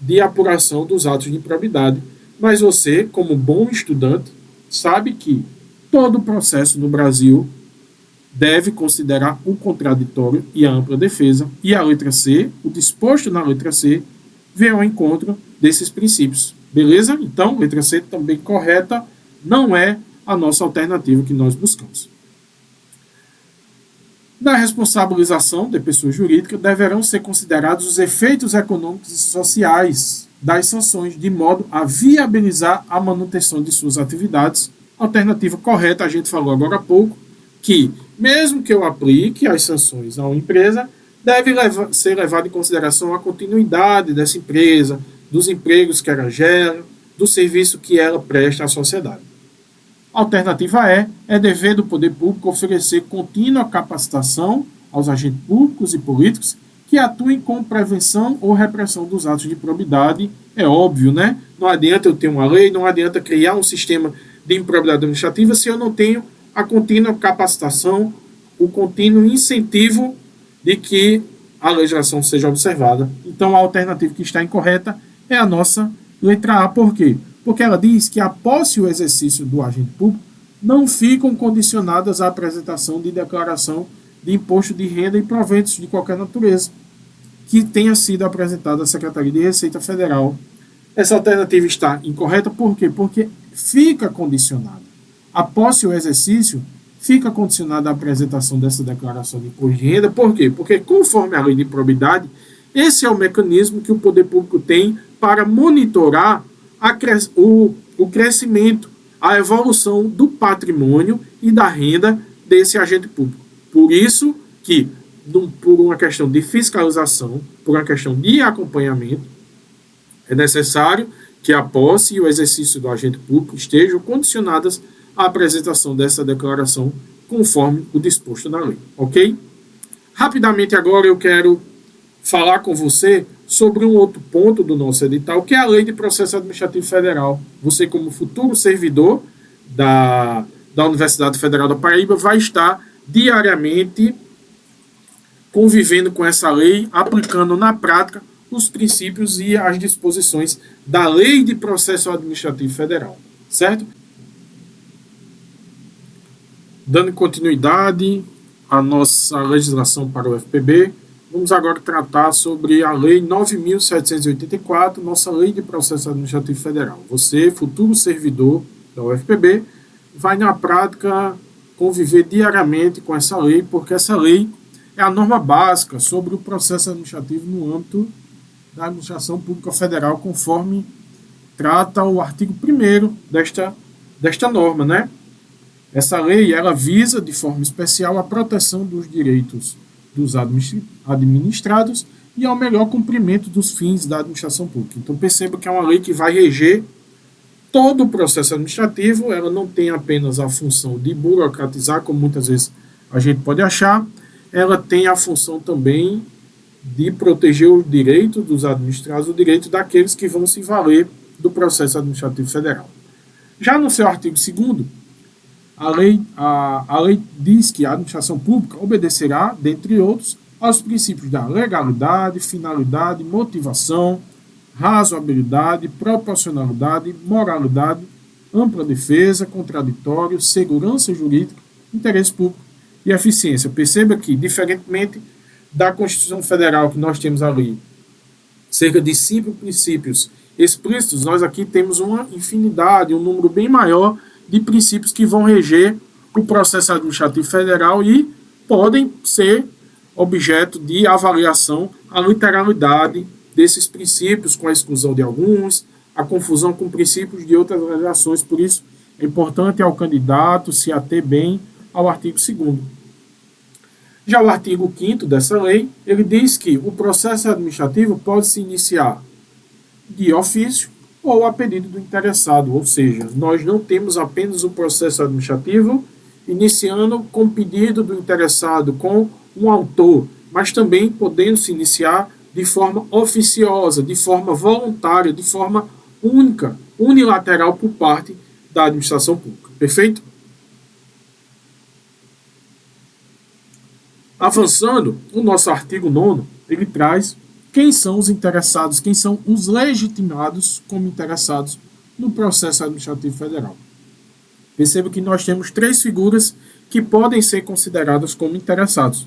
de apuração dos atos de improbidade, mas você, como bom estudante, sabe que todo processo no Brasil deve considerar o contraditório e a ampla defesa, e a letra C, o disposto na letra C, vem ao encontro desses princípios. Beleza? Então, letra C também correta, não é a nossa alternativa que nós buscamos. Na responsabilização de pessoa jurídica, deverão ser considerados os efeitos econômicos e sociais das sanções, de modo a viabilizar a manutenção de suas atividades. Alternativa correta, a gente falou agora há pouco, que mesmo que eu aplique as sanções a uma empresa, deve ser levado em consideração a continuidade dessa empresa, dos empregos que ela gera, do serviço que ela presta à sociedade. Alternativa é dever do poder público oferecer contínua capacitação aos agentes públicos e políticos que atuem com prevenção ou repressão dos atos de improbidade. É óbvio, né? Não adianta eu ter uma lei, não adianta criar um sistema de improbidade administrativa se eu não tenho a contínua capacitação, o contínuo incentivo de que a legislação seja observada. Então, a alternativa que está incorreta é a nossa letra A. Por quê? Porque ela diz que a posse e o exercício do agente público não ficam condicionadas à apresentação de declaração de imposto de renda e proventos de qualquer natureza que tenha sido apresentada à Secretaria de Receita Federal. Essa alternativa está incorreta por quê? Porque fica condicionada. A posse e o exercício fica condicionada à apresentação dessa declaração de imposto de renda. Por quê? Porque, conforme a lei de improbidade, esse é o mecanismo que o poder público tem para monitorar o crescimento, a evolução do patrimônio e da renda desse agente público. Por isso que, por uma questão de fiscalização, por uma questão de acompanhamento, é necessário que a posse e o exercício do agente público estejam condicionadas à apresentação dessa declaração conforme o disposto na lei, ok? Rapidamente agora eu quero falar com você sobre um outro ponto do nosso edital, que é a Lei de Processo Administrativo Federal. Você, como futuro servidor da Universidade Federal da Paraíba, vai estar diariamente convivendo com essa lei, aplicando na prática os princípios e as disposições da Lei de Processo Administrativo Federal, certo? Dando continuidade à nossa legislação para o UFPB, vamos agora tratar sobre a Lei 9.784, nossa Lei de Processo Administrativo Federal. Você, futuro servidor da UFPB, vai na prática conviver diariamente com essa lei, porque essa lei é a norma básica sobre o processo administrativo no âmbito da Administração Pública Federal, conforme trata o artigo 1º desta norma, né? Essa lei, ela visa, de forma especial, a proteção dos direitos dos administrados e ao melhor cumprimento dos fins da administração pública. Então, perceba que é uma lei que vai reger todo o processo administrativo, ela não tem apenas a função de burocratizar, como muitas vezes a gente pode achar, ela tem a função também de proteger os direitos dos administrados, o direito daqueles que vão se valer do processo administrativo federal. Já no seu artigo 2º, a lei diz que a administração pública obedecerá, dentre outros, aos princípios da legalidade, finalidade, motivação, razoabilidade, proporcionalidade, moralidade, ampla defesa, contraditório, segurança jurídica, interesse público e eficiência. Perceba que, diferentemente da Constituição Federal, que nós temos ali cerca de 5 princípios explícitos, nós aqui temos uma infinidade, um número bem maior de princípios que vão reger o processo administrativo federal e podem ser objeto de avaliação a literalidade desses princípios, com a exclusão de alguns, a confusão com princípios de outras legislações. Por isso, é importante ao candidato se ater bem ao artigo 2º. Já o artigo 5º dessa lei, ele diz que o processo administrativo pode se iniciar de ofício ou a pedido do interessado, ou seja, nós não temos apenas o processo administrativo iniciando com pedido do interessado, com um autor, mas também podendo se iniciar de forma oficiosa, de forma voluntária, de forma única, unilateral por parte da administração pública. Perfeito? Avançando, o nosso artigo 9º, ele traz quem são os interessados, quem são os legitimados como interessados no processo administrativo federal. Perceba que nós temos 3 figuras que podem ser consideradas como interessados.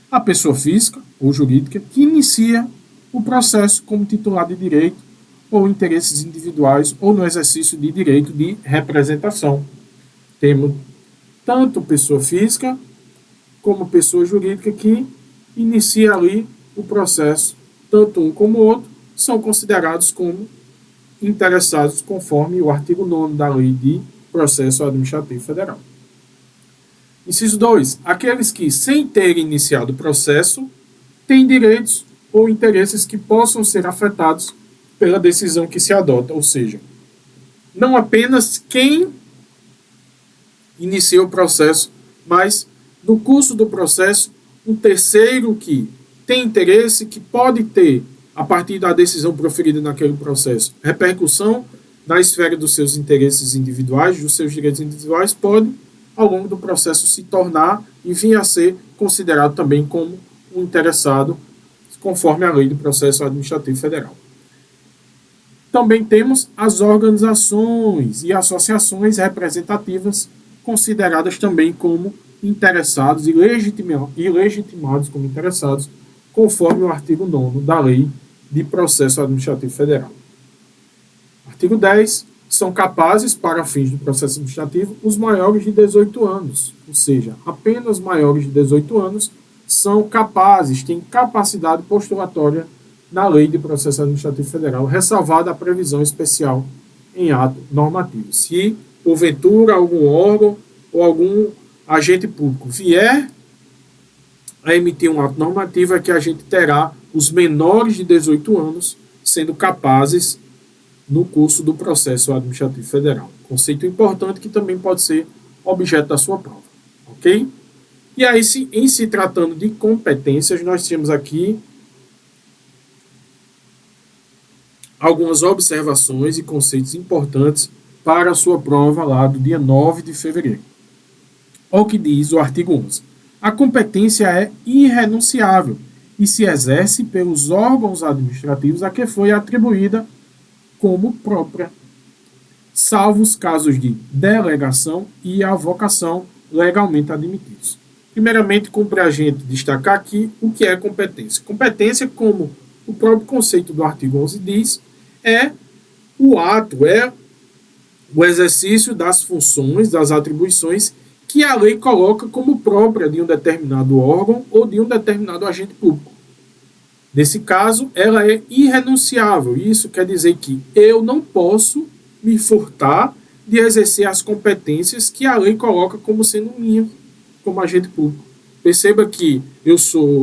A pessoa física ou jurídica que inicia o processo como titular de direito ou interesses individuais ou no exercício de direito de representação. Temos tanto pessoa física como pessoa jurídica que inicia ali o processo, tanto um como o outro, são considerados como interessados conforme o artigo 9º da Lei de Processo Administrativo Federal. Inciso 2. Aqueles que, sem terem iniciado o processo, têm direitos ou interesses que possam ser afetados pela decisão que se adota, ou seja, não apenas quem inicia o processo, mas no curso do processo, um terceiro que tem interesse, que pode ter, a partir da decisão proferida naquele processo, repercussão na esfera dos seus interesses individuais, dos seus direitos individuais, pode, ao longo do processo, se tornar e vir a ser considerado também como um interessado, conforme a Lei do Processo Administrativo Federal. Também temos as organizações e associações representativas, consideradas também como interessados e legitimados como interessados, conforme o artigo 9º da Lei de Processo Administrativo Federal. Artigo 10. São capazes, para fins do processo administrativo, os maiores de 18 anos, ou seja, apenas maiores de 18 anos são capazes, têm capacidade postulatória na Lei de Processo Administrativo Federal, ressalvada a previsão especial em ato normativo. Se porventura, algum órgão ou algum agente público vier a emitir um ato normativo, é que a gente terá os menores de 18 anos sendo capazes no curso do processo administrativo federal. Conceito importante que também pode ser objeto da sua prova, ok? E aí, em se tratando de competências, nós temos aqui algumas observações e conceitos importantes para a sua prova lá do dia 9 de fevereiro. Olha o que diz o artigo 11. A competência é irrenunciável e se exerce pelos órgãos administrativos a que foi atribuída como própria, salvo os casos de delegação e avocação legalmente admitidos. Primeiramente, cumpre a gente destacar aqui o que é competência. Competência, como o próprio conceito do artigo 11 diz, é o ato, é o exercício das funções, das atribuições que a lei coloca como própria de um determinado órgão ou de um determinado agente público. Nesse caso, ela é irrenunciável. Isso quer dizer que eu não posso me furtar de exercer as competências que a lei coloca como sendo minha, como agente público. Perceba que eu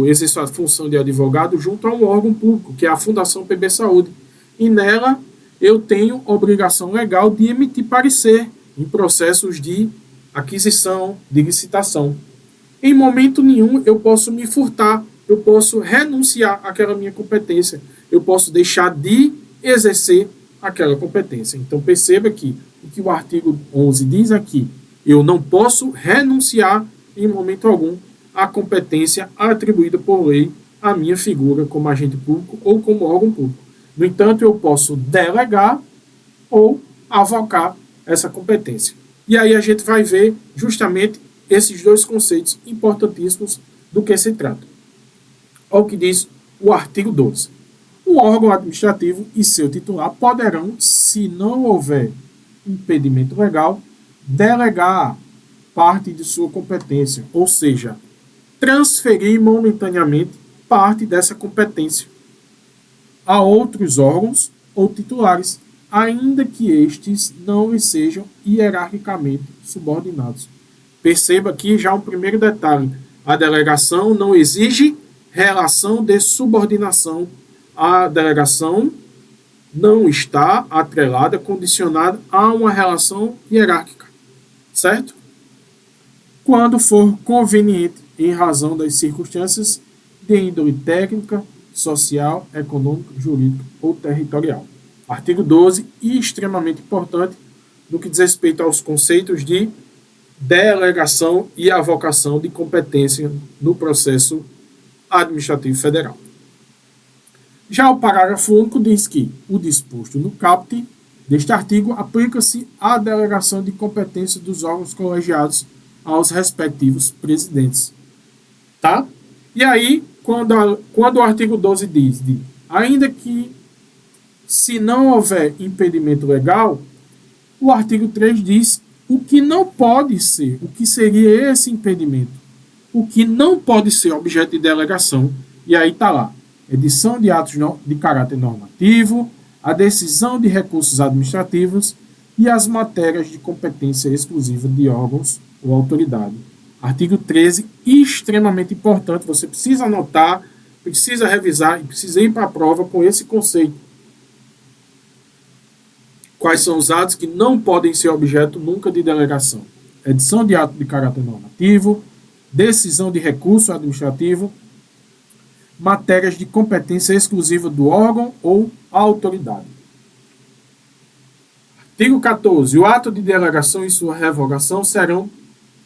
exerço a função de advogado junto a um órgão público, que é a Fundação PB Saúde. E nela eu tenho obrigação legal de emitir parecer em processos de aquisição, de licitação. Em momento nenhum eu posso me furtar, eu posso renunciar àquela minha competência, eu posso deixar de exercer aquela competência. Então perceba que o que o artigo 11 diz aqui, eu não posso renunciar em momento algum à competência atribuída por lei à minha figura como agente público ou como órgão público. No entanto, eu posso delegar ou avocar essa competência. E aí a gente vai ver justamente esses dois conceitos importantíssimos do que se trata. Olha o que diz o artigo 12. O órgão administrativo e seu titular poderão, se não houver impedimento legal, delegar parte de sua competência, ou seja, transferir momentaneamente parte dessa competência a outros órgãos ou titulares, ainda que estes não lhe sejam hierarquicamente subordinados. Perceba aqui já um primeiro detalhe. A delegação não exige relação de subordinação. A delegação não está atrelada, condicionada a uma relação hierárquica, certo? Quando for conveniente, em razão das circunstâncias de índole técnica, social, econômica, jurídica ou territorial. Artigo 12, extremamente importante no que diz respeito aos conceitos de delegação e avocação de competência no processo administrativo federal. Já o parágrafo único diz que o disposto no caput deste artigo aplica-se à delegação de competência dos órgãos colegiados aos respectivos presidentes. Tá? E aí, quando o artigo 12 diz ainda que se não houver impedimento legal, o artigo 3 diz o que não pode ser, o que seria esse impedimento, o que não pode ser objeto de delegação, e aí está lá, edição de atos de caráter normativo, a decisão de recursos administrativos e as matérias de competência exclusiva de órgãos ou autoridade. Artigo 13, extremamente importante, você precisa anotar, precisa revisar e precisa ir para a prova com esse conceito. Quais são os atos que não podem ser objeto nunca de delegação? Edição de ato de caráter normativo, decisão de recurso administrativo, matérias de competência exclusiva do órgão ou autoridade. Artigo 14. O ato de delegação e sua revogação serão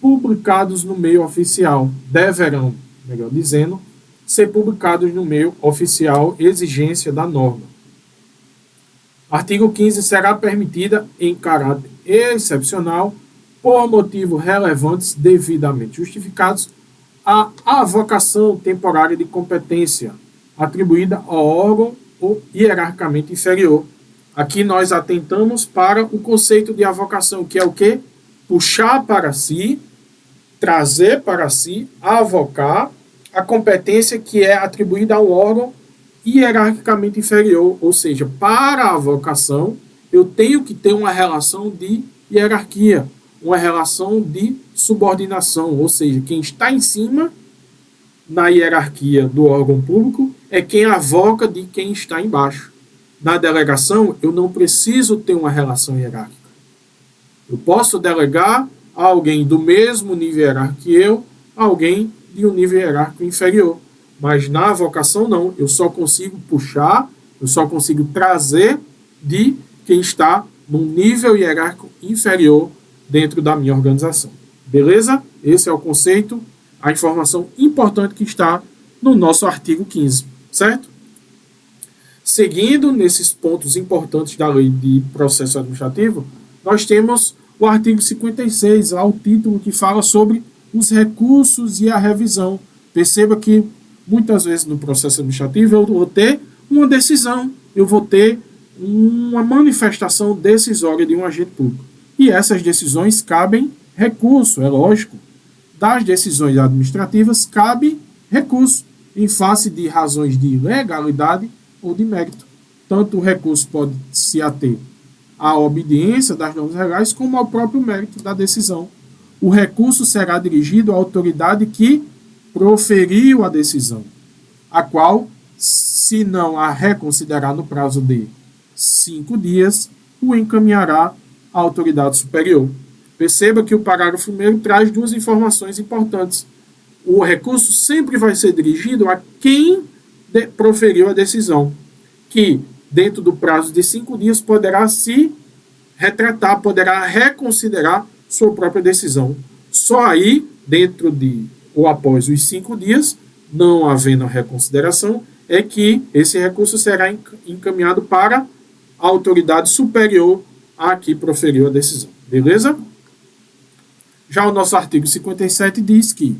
publicados no meio oficial. Deverão, melhor dizendo, ser publicados no meio oficial, exigência da norma. Artigo 15. Será permitida, em caráter excepcional, por motivos relevantes devidamente justificados, a avocação temporária de competência atribuída ao órgão ou hierarquicamente inferior. Aqui nós atentamos para o conceito de avocação, que é o quê? Puxar para si, trazer para si, avocar a competência que é atribuída ao órgão hierarquicamente inferior, ou seja, para a avocação eu tenho que ter uma relação de hierarquia, uma relação de subordinação, ou seja, quem está em cima na hierarquia do órgão público é quem avoca de quem está embaixo. Na delegação, eu não preciso ter uma relação hierárquica. Eu posso delegar a alguém do mesmo nível hierárquico que eu, a alguém de um nível hierárquico inferior. Mas na avocação, não. Eu só consigo puxar, eu só consigo trazer de quem está num nível hierárquico inferior dentro da minha organização. Beleza? Esse é o conceito, a informação importante que está no nosso artigo 15, certo? Seguindo nesses pontos importantes da lei de processo administrativo, nós temos o artigo 56, lá o título que fala sobre os recursos e a revisão. Perceba que muitas vezes no processo administrativo eu vou ter uma decisão, eu vou ter uma manifestação decisória de um agente público. E essas decisões cabem recurso, é lógico. Das decisões administrativas cabe recurso, em face de razões de legalidade ou de mérito. Tanto o recurso pode se ater à obediência das normas legais, como ao próprio mérito da decisão. O recurso será dirigido à autoridade que proferiu a decisão, a qual, se não a reconsiderar no prazo de 5 dias, o encaminhará à autoridade superior. Perceba que o parágrafo 1º traz duas informações importantes. O recurso sempre vai ser dirigido a quem proferiu a decisão, que dentro do prazo de 5 dias poderá se retratar, poderá reconsiderar sua própria decisão. Só aí, dentro de ou após os 5 dias, não havendo reconsideração, é que esse recurso será encaminhado para a autoridade superior a que proferiu a decisão. Beleza? Já o nosso artigo 57 diz que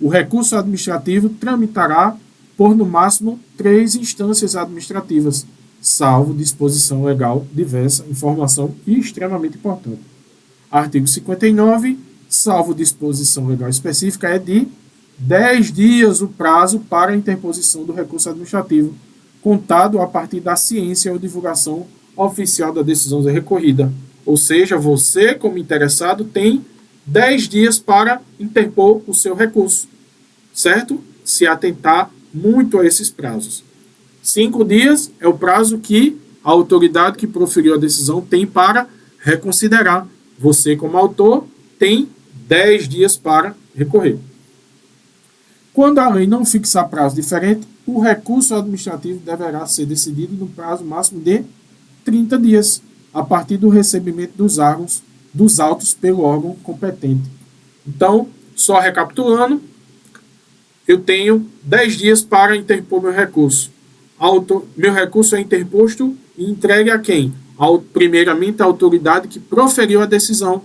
o recurso administrativo tramitará por, no máximo, 3 instâncias administrativas, salvo disposição legal diversa, informação extremamente importante. Artigo 59, salvo disposição legal específica, é de 10 dias o prazo para a interposição do recurso administrativo, contado a partir da ciência ou divulgação oficial da decisão recorrida. Ou seja, você, como interessado, tem 10 dias para interpor o seu recurso, certo? Se atentar muito a esses prazos. 5 dias é o prazo que a autoridade que proferiu a decisão tem para reconsiderar. Você, como autor, tem 10 dias para recorrer. Quando a lei não fixar prazo diferente, o recurso administrativo deverá ser decidido no prazo máximo de 30 dias, a partir do recebimento dos autos pelo órgão competente. Então, só recapitulando, eu tenho 10 dias para interpor meu recurso. Meu recurso é interposto e entregue a quem? Primeiramente, a autoridade que proferiu a decisão,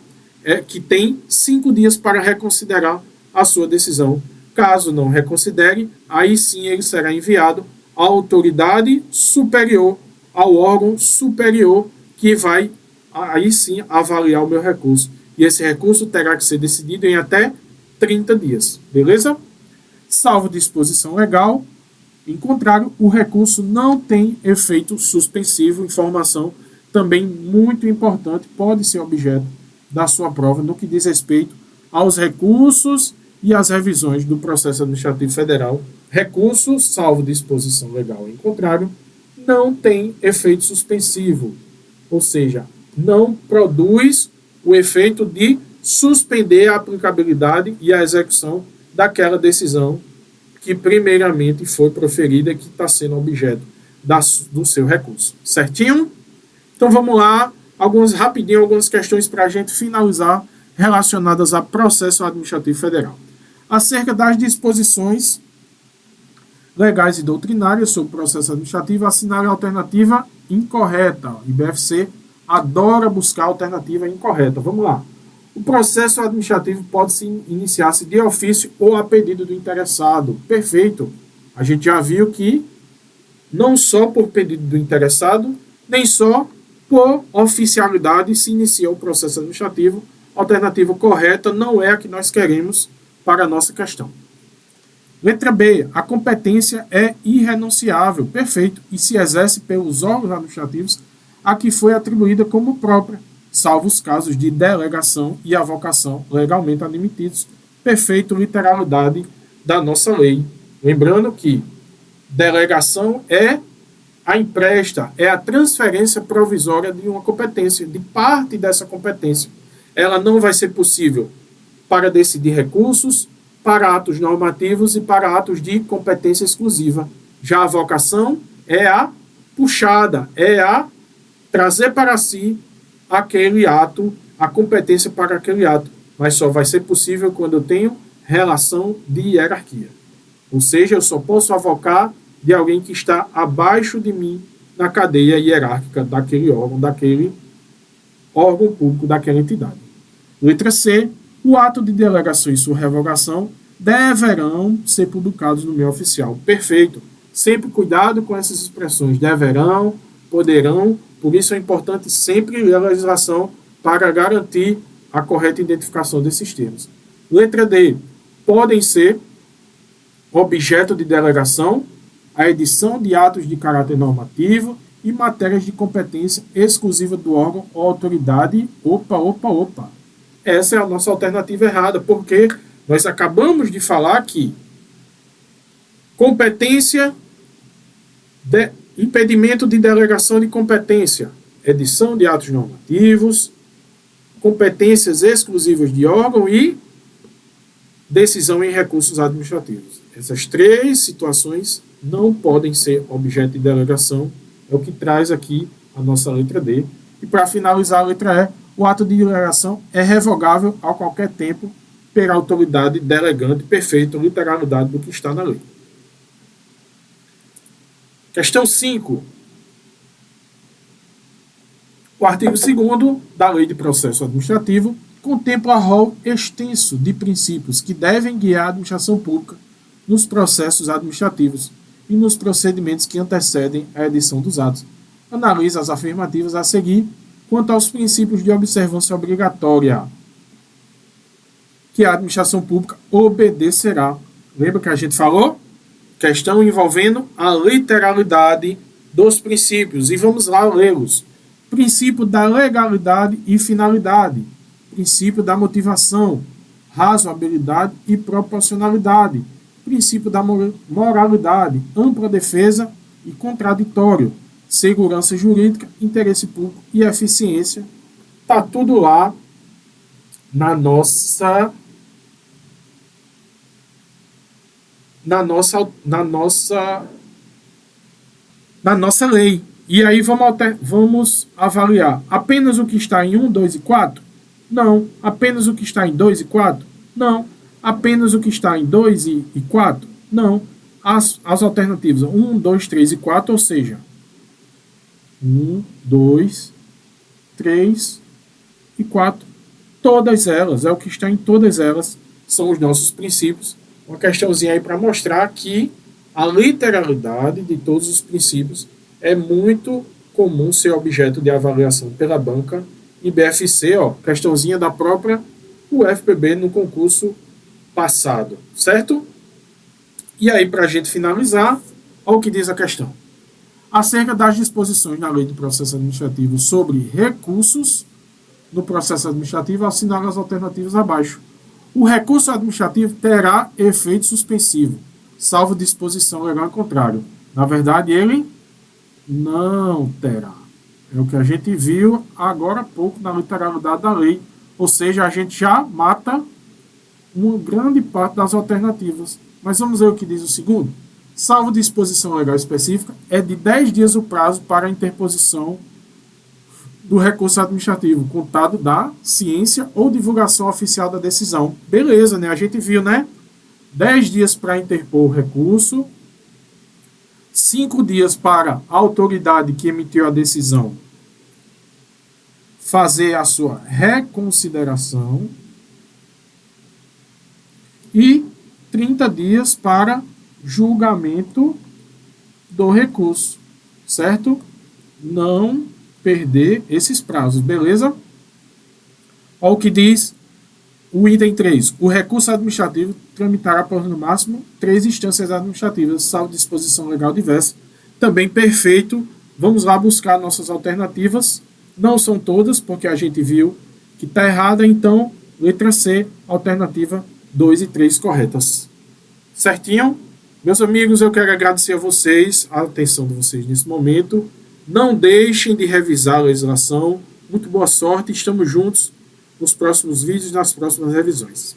que tem 5 dias para reconsiderar a sua decisão. Caso não reconsidere, aí sim ele será enviado à autoridade superior, ao órgão superior, que vai aí sim avaliar o meu recurso. E esse recurso terá que ser decidido em até 30 dias. Beleza? Salvo disposição legal, em contrário, o recurso não tem efeito suspensivo. Informação também muito importante, pode ser objeto da sua prova no que diz respeito aos recursos e às revisões do processo administrativo federal. Recurso, salvo disposição legal, em contrário, não tem efeito suspensivo, ou seja, não produz o efeito de suspender a aplicabilidade e a execução daquela decisão que primeiramente foi proferida e que está sendo objeto do seu recurso. Certinho? Então vamos lá, algumas questões para a gente finalizar relacionadas a processo administrativo federal. Acerca das disposições legais e doutrinárias sobre o processo administrativo, assinale a alternativa incorreta. O IBFC adora buscar a alternativa incorreta. Vamos lá. O processo administrativo pode se iniciar-se de ofício ou a pedido do interessado. Perfeito. A gente já viu que não só por pedido do interessado, nem só por oficialidade se inicia o processo administrativo. A alternativa correta não é a que nós queremos para a nossa questão. Letra B. A competência é irrenunciável. Perfeito. E se exerce pelos órgãos administrativos a que foi atribuída como própria, salvo os casos de delegação e avocação legalmente admitidos. Perfeito literalidade da nossa lei. Lembrando que delegação é a empresta, é a transferência provisória de uma competência, de parte dessa competência. Ela não vai ser possível para decidir recursos, para atos normativos e para atos de competência exclusiva. Já a avocação é a puxada, é a trazer para si aquele ato, a competência para aquele ato, mas só vai ser possível quando eu tenho relação de hierarquia. Ou seja, eu só posso avocar de alguém que está abaixo de mim na cadeia hierárquica daquele órgão público, daquela entidade. Letra C. O ato de delegação e sua revogação deverão ser publicados no meio oficial. Perfeito. Sempre cuidado com essas expressões. Deverão, poderão. Por isso é importante sempre ler a legislação para garantir a correta identificação desses termos. Letra D. Podem ser objeto de delegação a edição de atos de caráter normativo e matérias de competência exclusiva do órgão ou autoridade. Opa. Essa é a nossa alternativa errada, porque nós acabamos de falar que competência, impedimento de delegação de competência, edição de atos normativos, competências exclusivas de órgão e decisão em recursos administrativos. Essas três situações não podem ser objeto de delegação, é o que traz aqui a nossa letra D. E para finalizar a letra E, o ato de delegação é revogável a qualquer tempo pela autoridade delegante. Perfeito, literalidade do que está na lei. Questão 5. O artigo 2º da Lei de Processo Administrativo contempla rol extenso de princípios que devem guiar a administração pública nos processos administrativos e nos procedimentos que antecedem a edição dos atos. Analisa as afirmativas a seguir quanto aos princípios de observância obrigatória que a administração pública obedecerá. Lembra que a gente falou? Questão envolvendo a literalidade dos princípios. E vamos lá lê-los. Princípio da legalidade e finalidade. Princípio da motivação, razoabilidade e proporcionalidade. Princípio da moralidade, ampla defesa e contraditório. Segurança jurídica, interesse público e eficiência. Está tudo lá na nossa lei. E aí vamos avaliar apenas o que está em 1, 2 e 4? Não. Apenas o que está em 2 e 4? Não. Apenas o que está em 2 e 4? Não. As alternativas 1, 2, 3 e 4, ou seja, 1, 2, 3 e 4. Todas elas, é o que está em todas elas, são os nossos princípios. Uma questãozinha aí para mostrar que a literalidade de todos os princípios é muito comum ser objeto de avaliação pela banca e BFC, questãozinha da própria UFPB no concurso passado, certo? E aí, para a gente finalizar, olha o que diz a questão. Acerca das disposições na Lei de Processo Administrativo sobre recursos no processo administrativo, assinala as alternativas abaixo. O recurso administrativo terá efeito suspensivo, salvo disposição legal contrário. Na verdade, ele não terá. É o que a gente viu agora há pouco na literalidade da lei. Ou seja, a gente já mata uma grande parte das alternativas. Mas vamos ver o que diz o segundo. Salvo disposição legal específica, é de 10 dias o prazo para a interposição do recurso administrativo, contado da ciência ou divulgação oficial da decisão. Beleza, né? A gente viu, né? 10 dias para interpor o recurso, 5 dias para a autoridade que emitiu a decisão fazer a sua reconsideração e 30 dias para julgamento do recurso, certo? Não perder esses prazos, beleza? Olha o que diz o item 3. O recurso administrativo tramitará por no máximo 3 instâncias administrativas, salvo disposição legal diversa. Também perfeito. Vamos lá buscar nossas alternativas. Não são todas, porque a gente viu que está errada, então letra C, alternativa 2 e 3 corretas. Certinho? Meus amigos, eu quero agradecer a vocês, a atenção de vocês nesse momento. Não deixem de revisar a legislação. Muito boa sorte, estamos juntos nos próximos vídeos, nas próximas revisões.